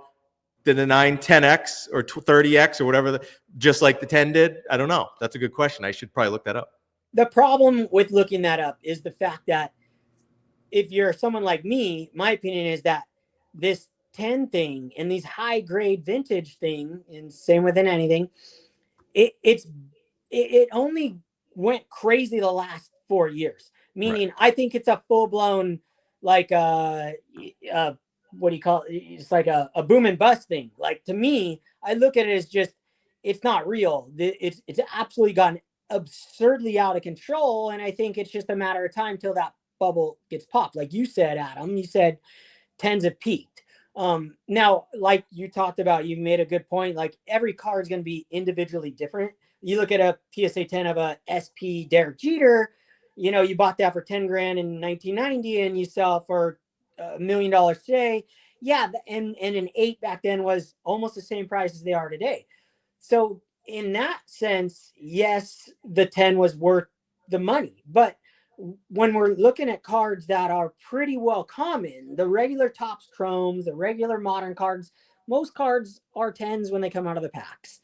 Speaker 2: Did the 9 10x or 30x or whatever, just like the 10 did? I don't know. That's a good question. I should probably look that up.
Speaker 1: The problem with looking that up is the fact that if you're someone like me, my opinion is that this 10 thing and these high grade vintage thing, and same within anything, it only went crazy the last 4 years. Meaning, right. I think it's a full blown what do you call it? It's like a boom and bust thing. To me, I look at it as just, it's not real. It's absolutely gotten absurdly out of control. And I think it's just a matter of time till that bubble gets popped. Like you said, Adam, you said 10s have peaked. Now, like you talked about, you made a good point. Like every card is going to be individually different. You look at a PSA 10 of a SP Derek Jeter, you bought that for 10 grand in 1990 and you sell for $1 million today. Yeah. And an 8 back then was almost the same price as they are today. So in that sense, yes, the 10 was worth the money. But when we're looking at cards that are pretty well common, the regular Topps Chromes, the regular modern cards, most cards are 10s when they come out of the packs,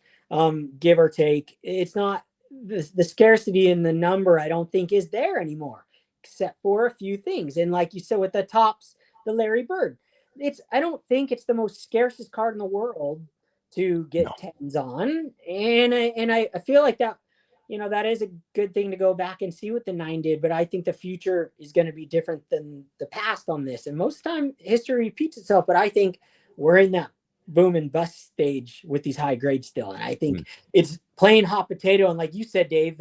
Speaker 1: give or take. It's not the scarcity in the number, I don't think, is there anymore, except for a few things. And like you said with the Topps, the Larry Bird, I don't think it's the most scarcest card in the world to get 10s on. And I feel like that, that is a good thing to go back and see what the 9 did. But I think the future is going to be different than the past on this. And most of the time history repeats itself. But I think we're in that boom and bust stage with these high grades still. And I think it's playing hot potato. And like you said, Dave,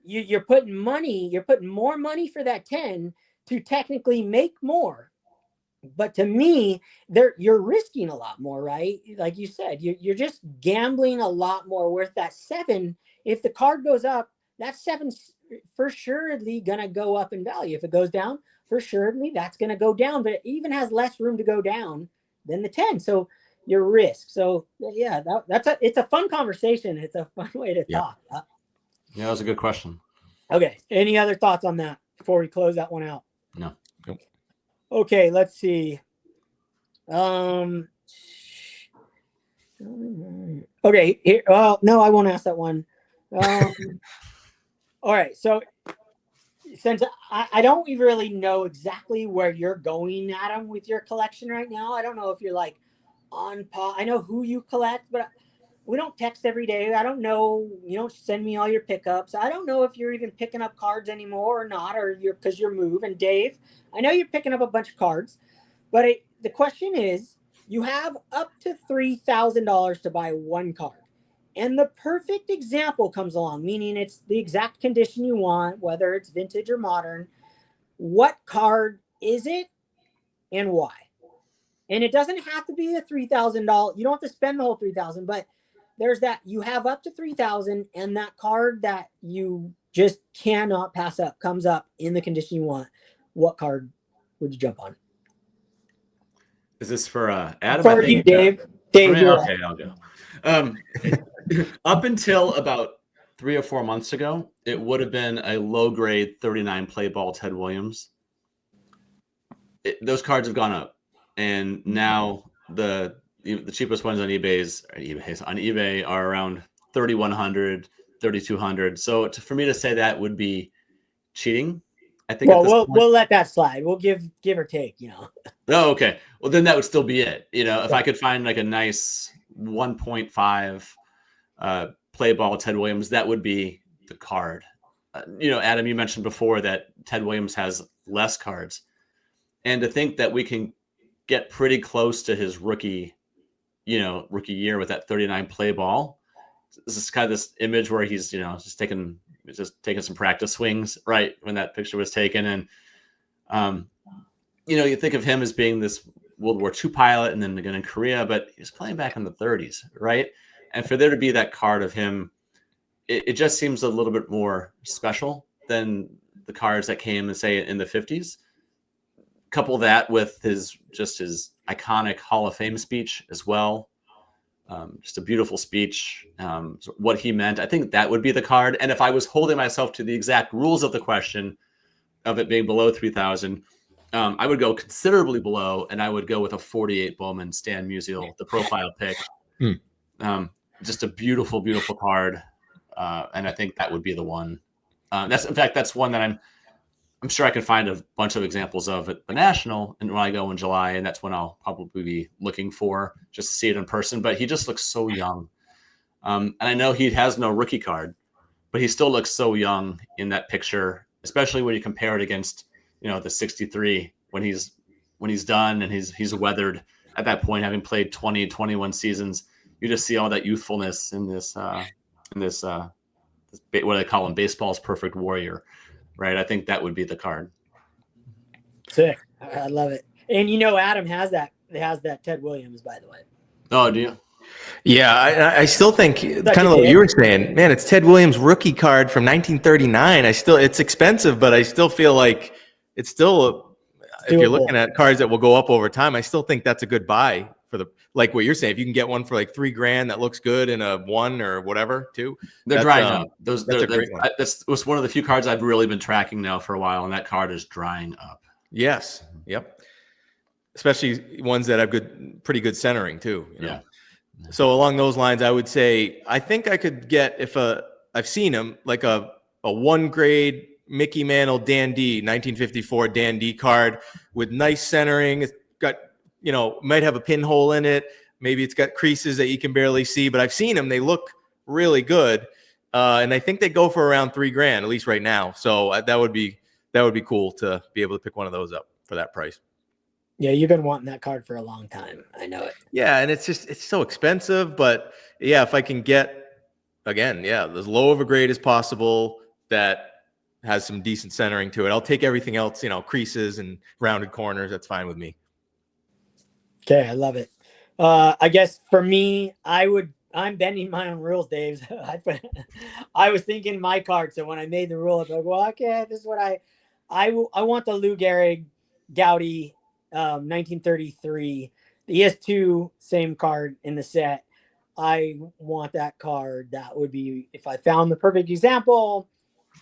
Speaker 1: you're putting more money for that 10 to technically make more. But to me, you're risking a lot more, right? Like you said, you're just gambling a lot more. With that 7, if the card goes up, that 7's for surely gonna go up in value. If it goes down, for surely that's gonna go down. But it even has less room to go down than the 10. So your risk. So yeah, it's a fun conversation. It's a fun way to talk.
Speaker 3: Yeah, that was a good question.
Speaker 1: Okay. Any other thoughts on that before we close that one out?
Speaker 3: No. Nope.
Speaker 1: Okay, let's see. Okay, here, well, no, I won't ask that one. All right, so since I don't really know exactly where you're going, Adam, with your collection right now. I don't know if you're like on pause. I know who you collect, but we don't text every day. I don't know. You don't send me all your pickups. I don't know if you're even picking up cards anymore or not, or because you're moving. Dave, I know you're picking up a bunch of cards. But the question is, you have up to $3,000 to buy one card. And the perfect example comes along, meaning it's the exact condition you want, whether it's vintage or modern. What card is it and why? And it doesn't have to be the $3,000. You don't have to spend the whole $3,000, but there's that. You have up to $3,000, and that card that you just cannot pass up comes up in the condition you want. What card would you jump on?
Speaker 3: Is this for Adam?
Speaker 1: For you, Dave. Dave,
Speaker 3: okay, I'll go. Up until about 3 or 4 months ago, it would have been a low-grade 39 play ball Ted Williams. Those cards have gone up, and now the cheapest ones on eBay are around 3,100, 3,200. So for me to say that would be cheating. I think.
Speaker 1: Well, we'll let that slide. We'll give or take.
Speaker 3: Oh, okay. Well, then that would still be it. If I could find like a nice 1.5 play ball Ted Williams, that would be the card. Adam, you mentioned before that Ted Williams has less cards, and to think that we can get pretty close to his rookie year with that 39 play ball. This is kind of this image where he's just taking some practice swings right when that picture was taken, and you think of him as being this World War II pilot and then again in Korea, but he was playing back in the 30s, right? And for there to be that card of him, it just seems a little bit more special than the cards that came and say in the 50s. Couple that with his iconic Hall of Fame speech as well. Just a beautiful speech. What he meant, I think that would be the card. And if I was holding myself to the exact rules of the question of it being below 3,000, I would go considerably below, and I would go with a 48 Bowman Stan Musial, the profile pick. Just a beautiful, beautiful card. And I think that would be the one. That's one that I'm sure I can find a bunch of examples of at the National, and when I go in July, and that's when I'll probably be looking for just to see it in person. But he just looks so young. And I know he has no rookie card, but he still looks so young in that picture, especially when you compare it against, the 63 when he's done and he's weathered at that point, having played 20, 21 seasons. You just see all that youthfulness in this what I call him, baseball's perfect warrior. Right. I think that would be the card.
Speaker 1: Sick. I love it. And Adam has that Ted Williams, by the way.
Speaker 3: Oh, do you?
Speaker 2: Yeah, I still think
Speaker 1: Such
Speaker 2: kind
Speaker 1: a
Speaker 2: of like
Speaker 1: dick.
Speaker 2: you were saying, man, it's Ted Williams rookie card from 1939. It's expensive, but I still feel like it's still, if you're looking at cards that will go up over time, I still think that's a good buy for like what you're saying. If you can get one for like $3,000 that looks good in a 1 or whatever too.
Speaker 3: They're drying up. That's
Speaker 2: a great one.
Speaker 3: That was one of the few cards I've really been tracking now for a while, and that card is drying up.
Speaker 2: Yes. Yep. Especially ones that have pretty good centering too.
Speaker 3: Yeah.
Speaker 2: So along those lines, I would say I think I could get I've seen them like a 1 grade Mickey Mantle Dan D 1954 Dan D card with nice centering. It's got might have a pinhole in it. Maybe it's got creases that you can barely see, but I've seen them. They look really good, and I think they go for around $3,000 at least right now. So that would be cool to be able to pick one of those up for that price.
Speaker 1: Yeah, you've been wanting that card for a long time. I know it.
Speaker 2: Yeah, and it's so expensive, but yeah, if I can get as low of a grade as possible that has some decent centering to it, I'll take everything else, creases and rounded corners. That's fine with me.
Speaker 1: Okay, I love it. I guess for me, I'm bending my own rules, Dave. I was thinking my card, so when I made the rule, I was like, well, okay, this is what I want the Lou Gehrig Gowdy 1933. The ES2 same card in the set. I want that card. That would be if I found the perfect example,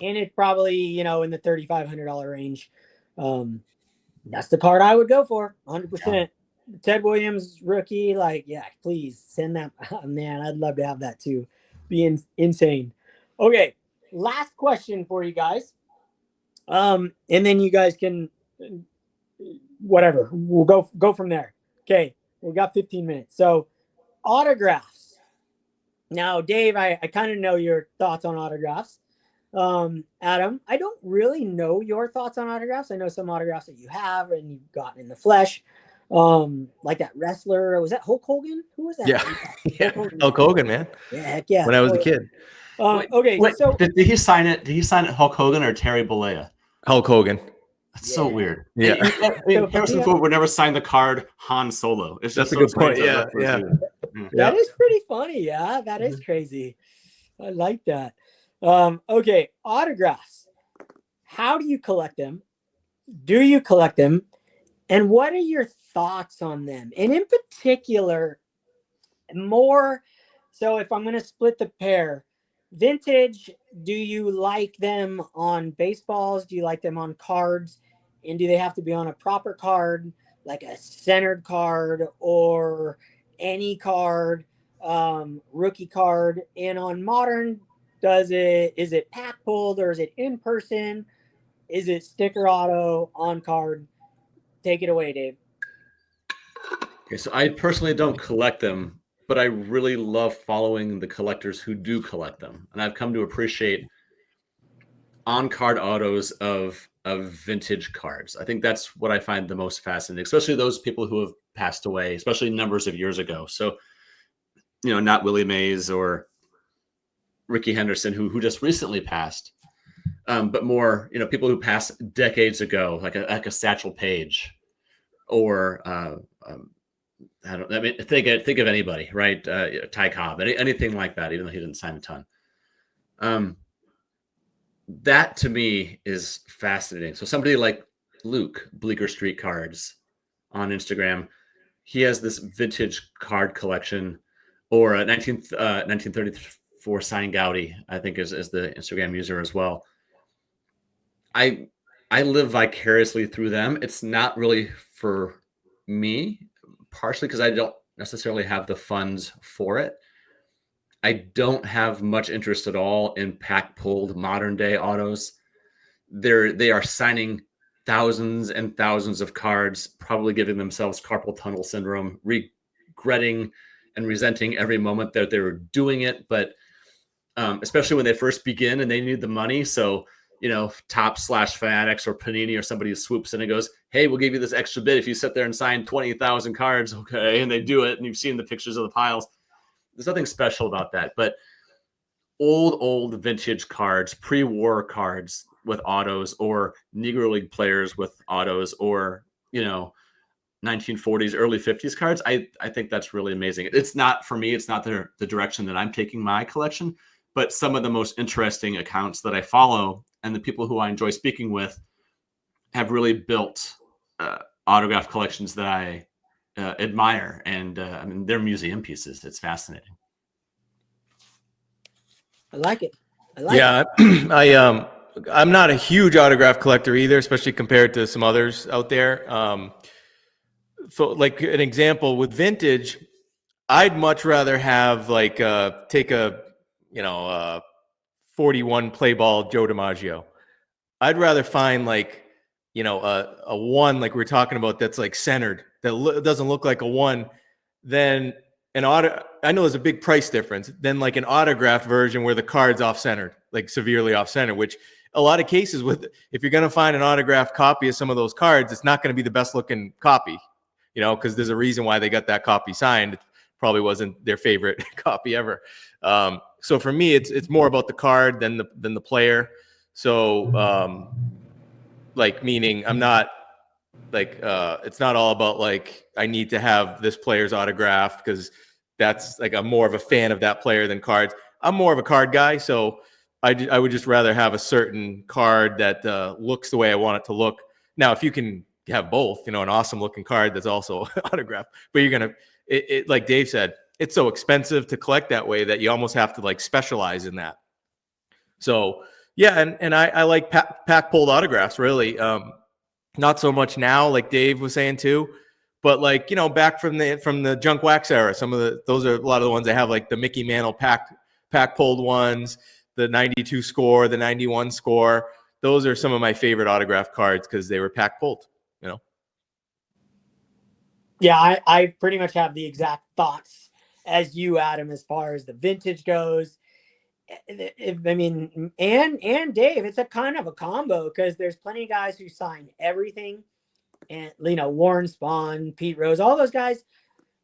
Speaker 1: and it's probably in the $3,500 range. That's the card I would go for 100%. Yeah. Ted Williams rookie, please send that. Man, I'd love to have that too. Be insane. Okay, last question for you guys. And then you guys can whatever. We'll go from there. Okay, we got 15 minutes. So autographs. Now, Dave, I kind of know your thoughts on autographs. Adam, I don't really know your thoughts on autographs. I know some autographs that you have and you've gotten in the flesh. Like that wrestler. Was that Hulk Hogan? Who was that?
Speaker 2: Yeah. Hulk Hogan, man.
Speaker 1: Yeah, heck yeah.
Speaker 2: When I was a kid.
Speaker 3: Wait, so did he sign it? Did he sign it Hulk Hogan or Terry Bollea?
Speaker 2: Hulk Hogan.
Speaker 3: That's so weird.
Speaker 2: Yeah.
Speaker 3: Harrison Ford would never sign the card Han Solo.
Speaker 2: That's a good point. Yeah.
Speaker 1: That is pretty funny. Yeah, that is crazy. I like that. Okay, autographs. How do you collect them? Do you collect them? And what are your thoughts on them? And in particular, so if I'm going to split the pair, vintage, do you like them on baseballs? Do you like them on cards? And do they have to be on a proper card, like a centered card or any card, rookie card? And on modern, is it pack pulled or is it in person? Is it sticker auto on card? Take it away, Dave.
Speaker 3: Okay, so I personally don't collect them, but I really love following the collectors who do collect them. And I've come to appreciate on-card autos of vintage cards. I think that's what I find the most fascinating, especially those people who have passed away, especially numbers of years ago. So, not Willie Mays or Ricky Henderson, who just recently passed, but more, people who passed decades ago, like a Satchel Paige, or think of anybody, right? Ty Cobb, anything like that, even though he didn't sign a ton. That to me is fascinating. So somebody like Luke, Bleecker Street Cards on Instagram, he has this vintage card collection, or a 1934 signed Gowdy, I think is the Instagram user as well. I live vicariously through them. It's not really for me, partially because I don't necessarily have the funds for it. I don't have much interest at all in pack pulled modern day autos. They are signing thousands and thousands of cards, probably giving themselves carpal tunnel syndrome, regretting and resenting every moment that they were doing it. But especially when they first begin and they need the money. So, Top/Fanatics or Panini or somebody swoops in and goes, hey, we'll give you this extra bit if you sit there and sign 20,000 cards. Okay. And they do it. And you've seen the pictures of the piles. There's nothing special about that. But old vintage cards, pre-war cards, with autos, or Negro League players with autos, or 1940s, early 50s cards. I think that's really amazing. It's not, for me, it's not the direction that I'm taking my collection, but some of the most interesting accounts that I follow and the people who I enjoy speaking with have really built autograph collections that I admire. And I mean, they're museum pieces. It's fascinating.
Speaker 1: I like it. I
Speaker 2: I'm not a huge autograph collector either, especially compared to some others out there. So like an example with vintage, I'd much rather have like take a 41 play ball Joe DiMaggio. I'd rather find like a one like we were talking about that's like centered, that doesn't look like a one, than an auto. I know there's a big price difference than like an autographed version where the card's off centered, like severely off center, which a lot of cases with, if you're going to find an autographed copy of some of those cards, it's not going to be the best looking copy, because there's a reason why they got that copy signed. It probably wasn't their favorite copy ever. So for me, it's more about the card than the player. So like, meaning I'm not like, it's not all about like, I need to have this player's autograph because that's like, I'm more of a fan of that player than cards. I'm more of a card guy. So I would just rather have a certain card that looks the way I want it to look. Now, if you can have both, an awesome looking card that's also autographed, but you're going to, like Dave said, it's so expensive to collect that way that you almost have to like specialize in that. So yeah. And I like pack pulled autographs, really. Not so much now, like Dave was saying too, but like, back from the junk wax era, those are a lot of the ones I have, like the Mickey Mantle pack pulled ones, the 92 score, the 91 score. Those are some of my favorite autograph cards because they were pack pulled,
Speaker 1: Yeah, I pretty much have the exact thoughts as you, Adam, as far as the vintage goes. I mean, and Dave, it's a kind of a combo because there's plenty of guys who sign everything, and Warren Spahn, Pete Rose, all those guys,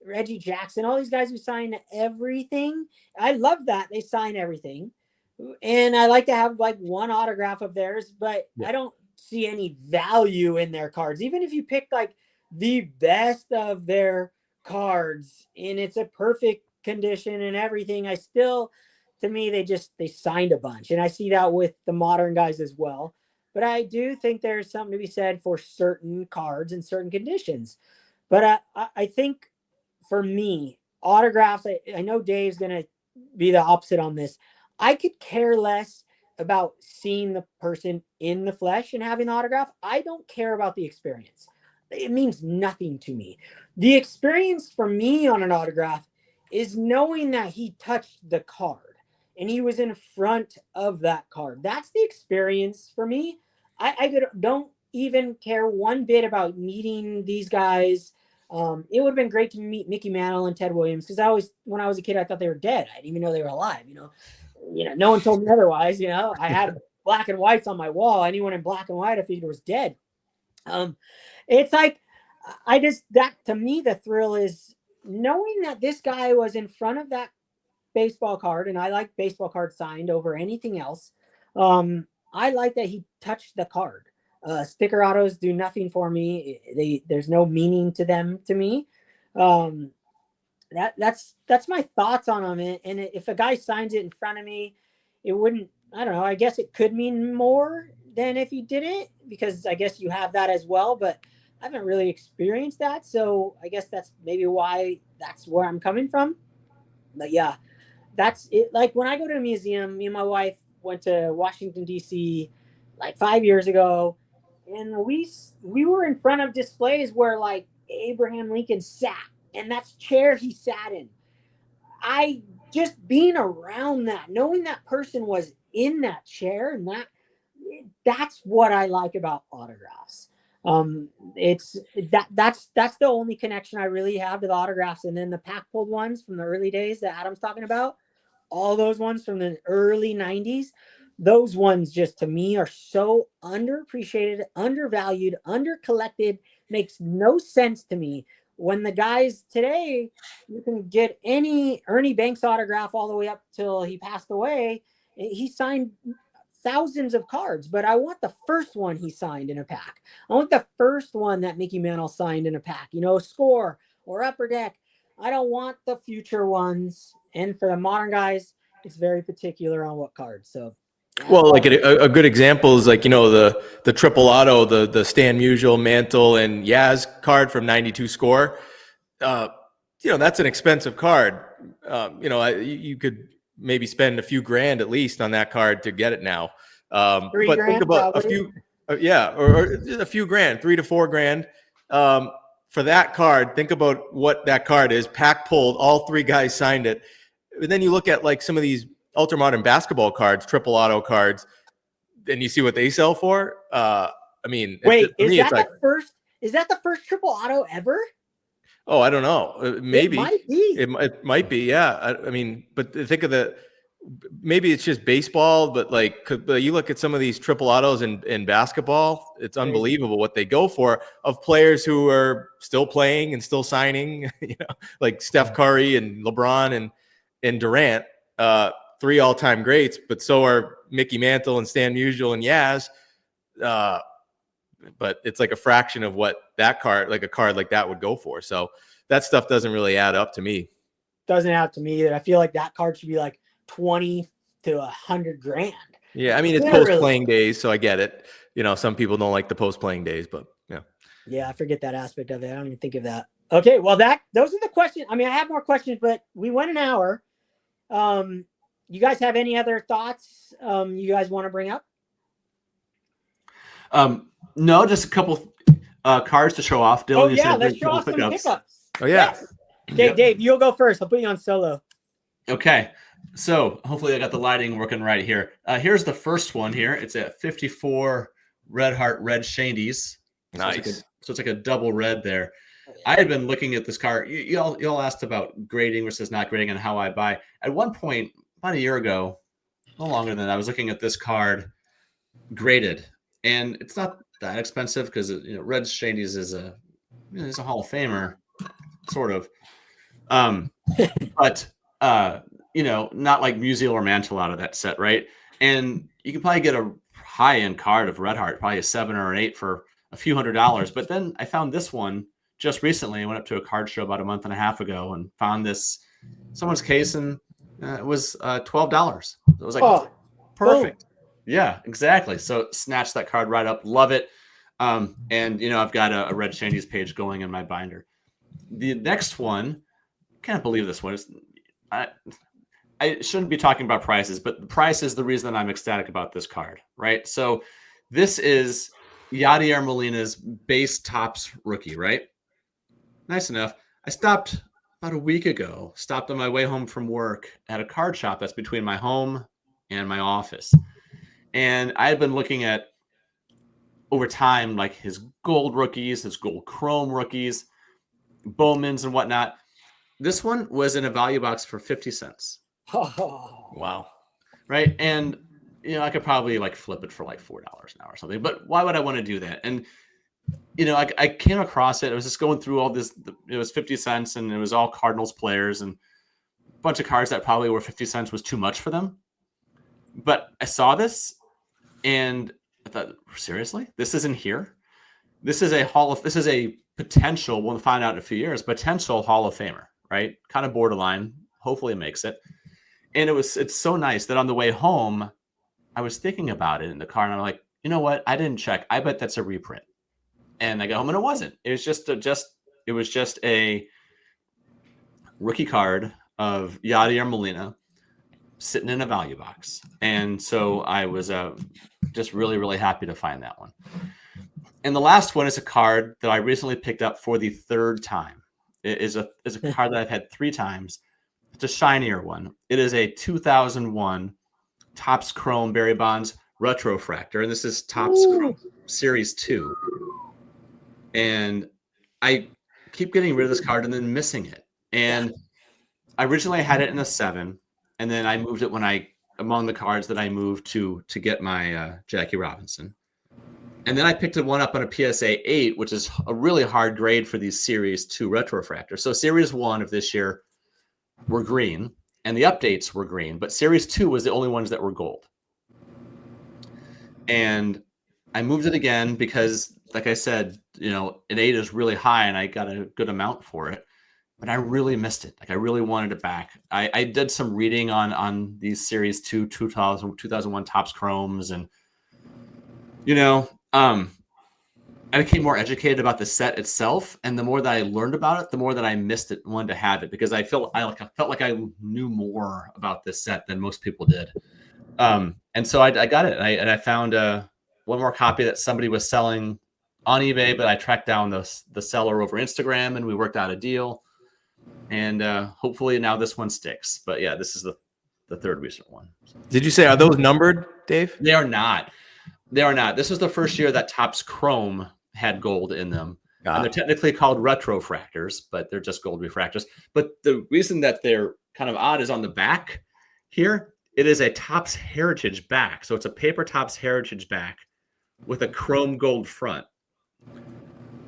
Speaker 1: Reggie Jackson, all these guys who sign everything. I love that they sign everything, and I like to have like one autograph of theirs, but I don't see any value in their cards, even if you pick like the best of their cards and it's a perfect condition and everything. I still, to me, they signed a bunch, and I see that with the modern guys as well. But I do think there's something to be said for certain cards and certain conditions. But I think for me, autographs, I know Dave's going to be the opposite on this. I could care less about seeing the person in the flesh and having the autograph. I don't care about the experience. It means nothing to me. The experience for me on an autograph is knowing that he touched the card and he was in front of that card. That's the experience for me. I don't even care one bit about meeting these guys. It would have been great to meet Mickey Mantle and Ted Williams because when I was a kid, I thought they were dead. I didn't even know they were alive. No one told me otherwise. I had black and whites on my wall. Anyone in black and white, I figured was dead. It's like, that to me, the thrill is knowing that this guy was in front of that baseball card, and I like baseball cards signed over anything else. I like that he touched the card. Sticker autos do nothing for me. There's no meaning to them to me. That's my thoughts on them. And if a guy signs it in front of me, it wouldn't, I don't know, I guess it could mean more than if he didn't, because I guess you have that as well, but I haven't really experienced that. So I guess that's maybe why that's where I'm coming from. But yeah, that's it. Like when I go to a museum, me and my wife went to Washington, D.C. like 5 years ago, and we were in front of displays where like Abraham Lincoln sat, and that's chair he sat in. I just being around that, knowing that person was in that chair, and that's what I like about autographs. It's that's the only connection I really have to the autographs. And then the pack pulled ones from the early days that Adam's talking about, all those ones from the early 90s, those ones just to me are so underappreciated, undervalued, undercollected, makes no sense to me. When the guys today, you can get any Ernie Banks autograph all the way up till he passed away. He signed thousands of cards, but I want the first one he signed in a pack. I want the first one that Mickey Mantle signed in a pack, Score or Upper Deck. I don't want the future ones. And for the modern guys, it's very particular on what cards. So,
Speaker 2: well, like a good example is like, the triple auto, the Stan Musial, Mantle, and Yaz card from 92 Score. That's an expensive card. You could maybe spend a few grand at least on that card to get it now. But think about probably. A few, or just a few grand, $3 to $4 grand. For that card, think about what that card is. Pack pulled, all three guys signed it. And then you look at like some of these ultra modern basketball cards, triple auto cards, and you see what they sell for.
Speaker 1: Wait, is that the first triple auto ever?
Speaker 2: Oh, I don't know. Maybe
Speaker 1: it
Speaker 2: might be. Yeah. But think of maybe it's just baseball, but like you look at some of these triple autos in basketball, it's unbelievable what they go for of players who are still playing and still signing, like Steph Curry and LeBron and Durant, 3 all-time greats, but so are Mickey Mantle and Stan Musial and Yaz. But it's like a fraction of what that card, like a card like that would go for. So that stuff doesn't really add up to me.
Speaker 1: Doesn't add up to me either. I feel like that card should be like 20 to 100 grand.
Speaker 2: Yeah. It's post-playing days, so I get it. Some people don't like the post-playing days, but yeah.
Speaker 1: Yeah, I forget that aspect of it. I don't even think of that. Okay, well, those are the questions. I have more questions, but we went an hour. You guys have any other thoughts you guys want to bring up?
Speaker 3: No, just a couple cards to show off. Dylan,
Speaker 1: let's show off some pickups.
Speaker 2: Oh, yeah.
Speaker 1: Yes. Okay, yep. Dave, you'll go first. I'll put you on solo.
Speaker 3: Okay. So hopefully I got the lighting working right here. Here's the first one here. It's a 54 Red Heart Red Shandies.
Speaker 2: Nice.
Speaker 3: So it's like a double red there. I had been looking at this card. You all asked about grading versus not grading and how I buy. At one point, about a year ago, no longer than that, I was looking at this card graded. And it's not that expensive because Red Shandies is a Hall of Famer, sort of. But not like Musial or Mantle out of that set, right? And you can probably get a high-end card of Red Heart, probably a 7 or an 8 for a few $100s. But then I found this one just recently. I went up to a card show about a month and a half ago and found someone's case, and it was $12. It was like perfect. Boom. Yeah, exactly. So snatch that card right up. Love it. And I've got a Red Shandies page going in my binder. The next one, can't believe this one. I shouldn't be talking about prices, but the price is the reason that I'm ecstatic about this card, right? So this is Yadier Molina's base Topps rookie, right? Nice enough. I stopped about a week ago, on my way home from work at a card shop that's between my home and my office. And I had been looking at, over time, like his gold rookies, his gold chrome rookies, Bowmans and whatnot. This one was in a value box for 50 cents.
Speaker 1: Oh,
Speaker 2: wow.
Speaker 3: Right. And, I could probably like flip it for like $4 now or something. But why would I want to do that? And, I came across it. I was just going through all this. It was 50 cents and it was all Cardinals players and a bunch of cards that probably were 50 cents was too much for them. But I saw this and I thought, seriously, this isn't here. This is a potential, we'll find out in a few years, potential Hall of Famer, right? Kind of borderline. Hopefully it makes it. And it's so nice that on the way home, I was thinking about it in the car and I'm like, you know what? I didn't check. I bet that's a reprint. And I got home and it wasn't. It was just a rookie card of Yadier Molina sitting in a value box. And so I was just really, really happy to find that one. And the last one is a card that I recently picked up for the third time. It is a card that I've had 3 times. It's a shinier one. It is a 2001 Topps Chrome Barry Bonds Retrofractor. And this is Topps Chrome Series 2. And I keep getting rid of this card and then missing it. And I originally had it in a 7. And then I moved it among the cards that I moved to get my Jackie Robinson. And then I picked one up on a PSA 8, which is a really hard grade for these Series 2 retrofractors. So Series 1 of this year were green, and the updates were green, but Series 2 was the only ones that were gold. And I moved it again because, like I said, an 8 is really high and I got a good amount for it. But I really missed it. Like, I really wanted it back. I did some reading on these Series 2, 2001 Topps Chromes, and I became more educated about the set itself. And the more that I learned about it, the more that I missed it and wanted to have it, because I felt like I knew more about this set than most people did. And so I got it, and I found one more copy that somebody was selling on eBay, but I tracked down the seller over Instagram, and we worked out a deal. And hopefully now this one sticks. But yeah, this is the third recent one.
Speaker 2: Did you say, are those numbered, Dave?
Speaker 3: They are not. This is the first year that Topps Chrome had gold in them. And they're technically called retrofractors, but they're just gold refractors. But the reason that they're kind of odd is on the back here. It is a Topps Heritage back. So it's a paper Topps Heritage back with a chrome gold front.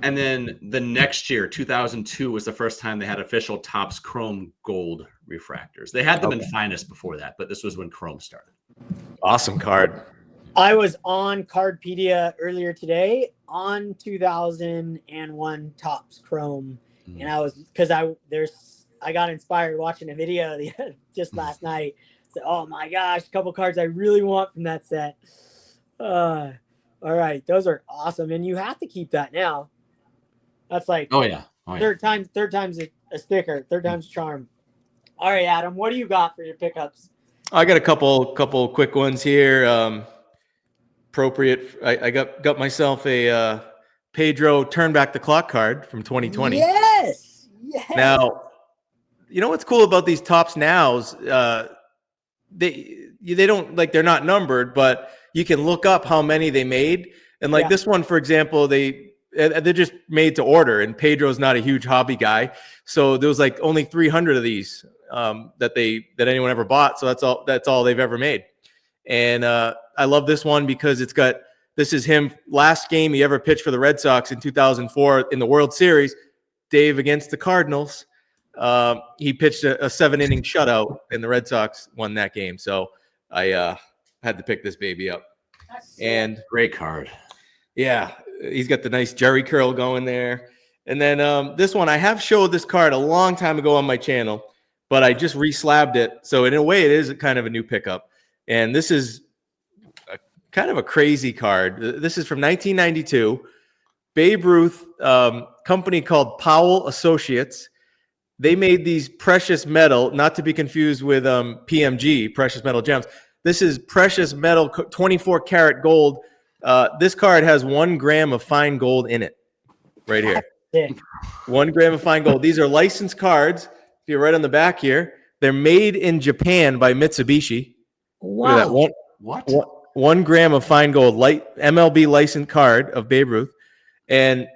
Speaker 3: And then the next year, 2002, was the first time they had official Topps Chrome gold refractors. They had them in finest before that, but this was when Chrome started.
Speaker 2: Awesome card.
Speaker 1: I was on Cardpedia earlier today on 2001 Topps Chrome, and I was, because I got inspired watching a video just last night. So, oh my gosh, a couple cards I really want from that set. All right, those are awesome, and you have to keep that now. That's like third time's a sticker, third time's a charm. All right, Adam, what do you got for your pickups?
Speaker 2: I got a couple quick ones here. Appropriate. I got myself a Pedro Turn Back the Clock card from 2020.
Speaker 1: Yes.
Speaker 2: Now, you know what's cool about these Topps Nows? They don't, like, they're not numbered, but you can look up how many they made. And this one, for example, they're just made to order, and Pedro's not a huge hobby guy, so there was like only 300 of these that anyone ever bought. So that's all they've ever made. And I love this one because this is him last game he ever pitched for the Red Sox in 2004 in the World Series. Dave against the Cardinals. He pitched a 7-inning shutout, and the Red Sox won that game. So I had to pick this baby up. And
Speaker 3: great card.
Speaker 2: Yeah, he's got the nice jerry curl going there. And then this one, I have showed this card a long time ago on my channel, but I just reslabbed it. So in a way, it is kind of a new pickup. And this is kind of a crazy card. This is from 1992. Babe Ruth, company called Powell Associates. They made these precious metal, not to be confused with PMG, precious metal gems. This is precious metal, 24 karat gold. This card has 1 gram of fine gold in it, right here. 1 gram of fine gold. These are licensed cards. If you're right on the back here, they're made in Japan by Mitsubishi.
Speaker 1: Wow.
Speaker 2: Look at that. 1 gram of fine gold, MLB licensed card of Babe Ruth. And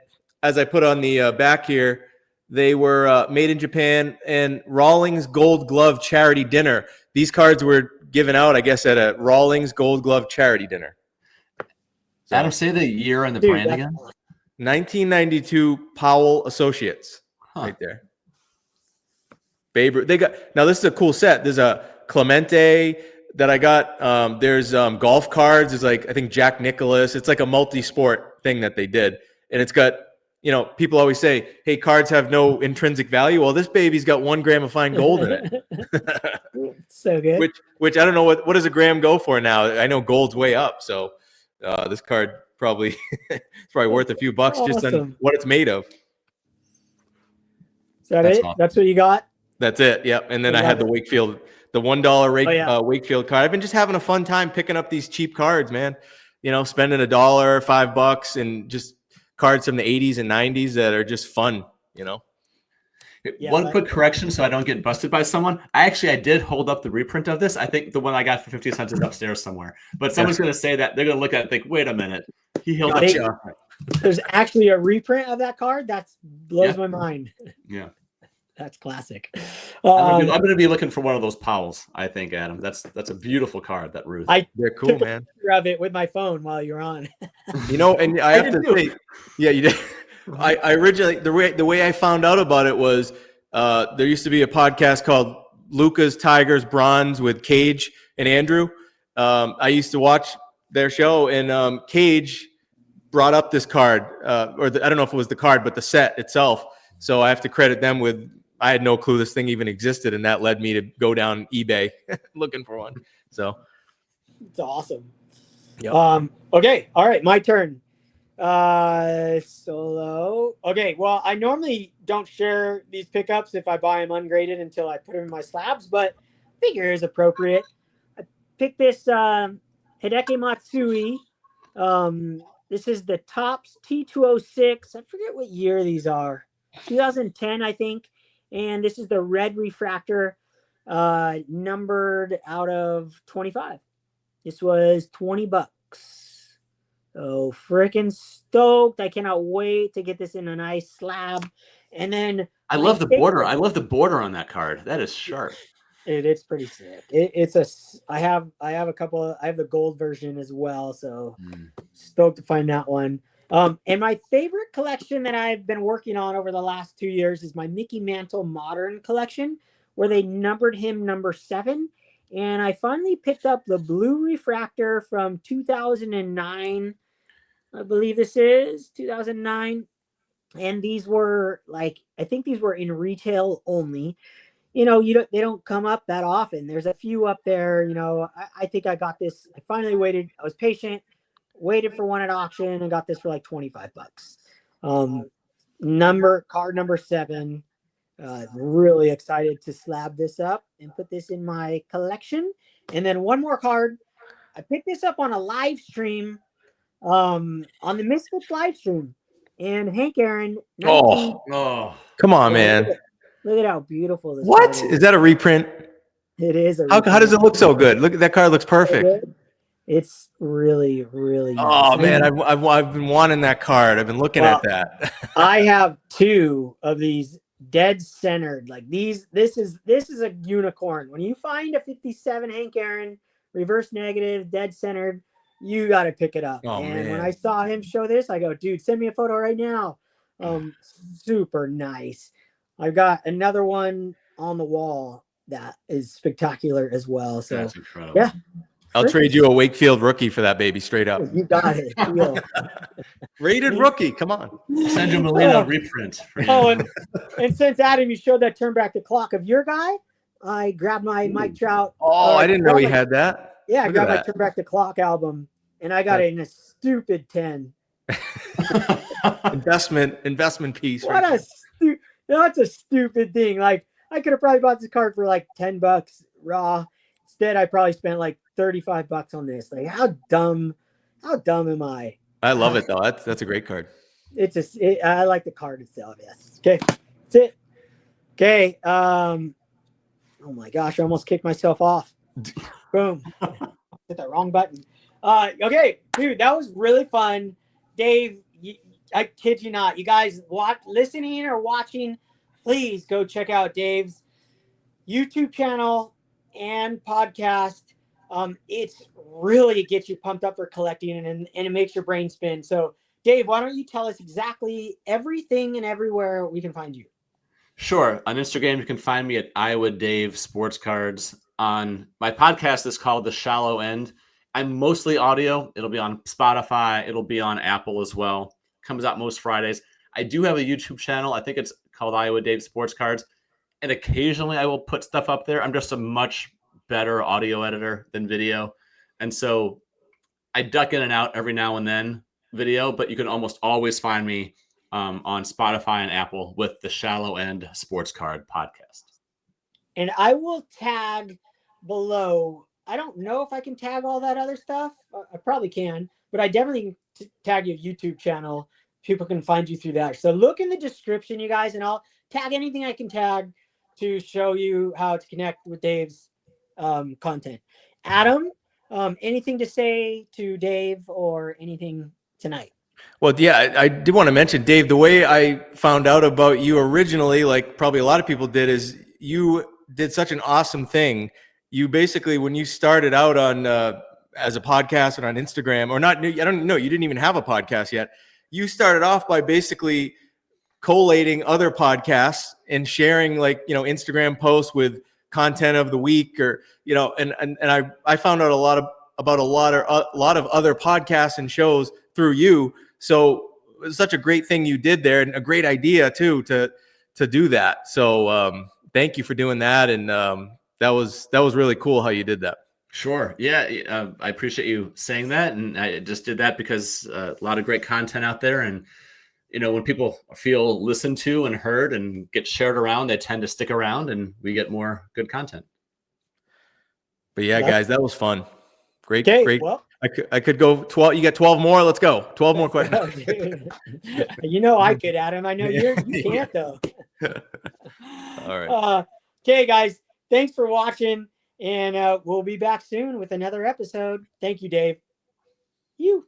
Speaker 2: as I put on the back here, they were made in Japan, and Rawlings Gold Glove Charity Dinner. These cards were given out, I guess, at a Rawlings Gold Glove Charity Dinner. So,
Speaker 3: Adam, say the year and the brand again.
Speaker 2: 1992 Powell Associates, right there. Babe Ruth. Now this is a cool set. There's a Clemente that I got. There's golf cards. There's I think Jack Nicklaus. It's like a multi-sport thing that they did, and it's got. People always say, hey, cards have no intrinsic value. Well, this baby's got 1 gram of fine gold in it.
Speaker 1: So good.
Speaker 2: Which I don't know what does a gram go for now. I know gold's way up. So this card probably it's probably worth a few bucks just on what it's made of.
Speaker 1: Is that it? Awesome. That's what you got?
Speaker 2: That's it. Yep. And then I had the Wakefield, the $1 Wakefield card. I've been just having a fun time picking up these cheap cards, man. Spending $1, $5, and just cards from the 80s and 90s that are just fun,
Speaker 3: One quick correction so I don't get busted by someone. I did hold up the reprint of this. I think the one I got for 50 cents is upstairs somewhere. But someone's going to say that. They're going to look at it and think, wait a minute. He held up.
Speaker 1: There's actually a reprint of that card? That blows my mind.
Speaker 3: Yeah.
Speaker 1: That's classic.
Speaker 3: I'm going to be looking for one of those Powells, I think, Adam. That's a beautiful card, that Ruth.
Speaker 2: They're cool, man.
Speaker 1: Of it with my phone while you're on.
Speaker 2: And I have to say, yeah, you did. I originally the way I found out about it was there used to be a podcast called Lucas Tigers Bronze with Cage and Andrew. I used to watch their show, and Cage brought up this card, I don't know if it was the card, but the set itself. So I have to credit them with, I had no clue this thing even existed, and that led me to go down eBay looking for one. So
Speaker 1: it's awesome.
Speaker 2: yep.
Speaker 1: Okay, all right, my turn. Solo. Okay, well, I normally don't share these pickups if I buy them ungraded until I put them in my slabs, but figure is appropriate. I picked this Hideki Matsui. This is the Topps T206. I forget what year these are. 2010, I think. And this is the red refractor, numbered out of 25. This was $20. So freaking stoked. I cannot wait to get this in a nice slab. And then
Speaker 3: I love the border. I love the border on that card. That is sharp.
Speaker 1: It's pretty sick. I have a couple of, I have the gold version as well. So stoked to find that one. And my favorite collection that I've been working on over the last 2 years is my Mickey Mantle Modern collection, where they numbered him number 7. And I finally picked up the blue refractor from 2009. I believe this is 2009. And these were I think these were in retail only. They don't come up that often. There's a few up there. I think I got this. I finally waited. I was patient, waited for one at auction, and got this for like $25. Card number 7. Really excited to slab this up and put this in my collection. And then one more card. I picked this up on a live stream, on the Misfits live stream, and Hank Aaron.
Speaker 2: Come on, man.
Speaker 1: Look at how beautiful this
Speaker 2: What?
Speaker 1: card
Speaker 2: Is that a reprint?
Speaker 1: It is.
Speaker 2: How does it look so good? Look at that card. Looks perfect.
Speaker 1: It's really, really nice.
Speaker 2: Oh man, I've been wanting that card. I've been looking at that.
Speaker 1: I have 2 of these dead centered. Like these. This is a unicorn. When you find a 57 Hank Aaron reverse negative dead centered, you got to pick it up. Man. When I saw him show this, I go, dude, send me a photo right now. Super nice. I've got another one on the wall that is spectacular as well. So
Speaker 3: that's incredible.
Speaker 1: Yeah.
Speaker 2: I'll trade you a Wakefield rookie for that baby, straight up.
Speaker 1: You got it.
Speaker 2: Rated rookie. Come on.
Speaker 3: Send you a Molina reprint. For you.
Speaker 1: And since Adam, you showed that turn back the clock of your guy, I grabbed my Mike Trout.
Speaker 2: I didn't know he had that.
Speaker 1: Yeah, I grabbed my Turn Back the Clock album, and I got it in a stupid 10.
Speaker 2: investment piece.
Speaker 1: That's a stupid thing. Like, I could have probably bought this card for like $10 raw. Instead, I probably spent like $35 on this. Like, how dumb am I?
Speaker 2: I love it though. That's a great card.
Speaker 1: I like the card itself. Yes. Okay. That's it. Okay. Oh my gosh, I almost kicked myself off. Boom. Hit that wrong button. Okay, dude, that was really fun. Dave, I kid you not. You guys listening or watching, please go check out Dave's YouTube channel and podcast. It's really gets you pumped up for collecting and it makes your brain spin. So, Dave, why don't you tell us exactly everything and everywhere we can find you?
Speaker 3: Sure. On Instagram, you can find me at Iowa Dave Sports Cards. On my podcast is called The Shallow End. I'm mostly audio. It'll be on Spotify. It'll be on Apple as well. Comes out most Fridays. I do have a YouTube channel. I think it's called Iowa Dave Sports Cards. And occasionally I will put stuff up there. I'm just a much better audio editor than video. And so I duck in and out every now and then video, but you can almost always find me on Spotify and Apple with the Shallow End Sports Card podcast.
Speaker 1: And I will tag below. I don't know if I can tag all that other stuff. I probably can, but I definitely can tag your YouTube channel. People can find you through that. So look in the description, you guys, and I'll tag anything I can tag to show you how to connect with Dave's content. Adam, anything to say to Dave or anything tonight?
Speaker 2: Well, yeah, I did want to mention, Dave, the way I found out about you originally, like probably a lot of people did, is you did such an awesome thing. You basically, when you started out on as a podcast and on Instagram, or not, I don't know, you didn't even have a podcast yet. You started off by basically collating other podcasts and sharing Instagram posts with content of the week, or, and I found out a lot about a lot of other podcasts and shows through you. So it was such a great thing you did there, and a great idea too to do that. So thank you for doing that, and that was really cool how you did that.
Speaker 3: Sure. Yeah. I appreciate you saying that. And I just did that because a lot of great content out there. And, when people feel listened to and heard and get shared around, they tend to stick around and we get more good content.
Speaker 2: But yeah, guys, that was fun. Great.
Speaker 1: Okay,
Speaker 2: Great.
Speaker 1: well,
Speaker 2: I could go 12. You got 12 more. Let's go. 12 more questions.
Speaker 1: I could, Adam. I know you can't though.
Speaker 2: All right.
Speaker 1: Okay, guys, thanks for watching. And we'll be back soon with another episode. Thank you, Dave. You.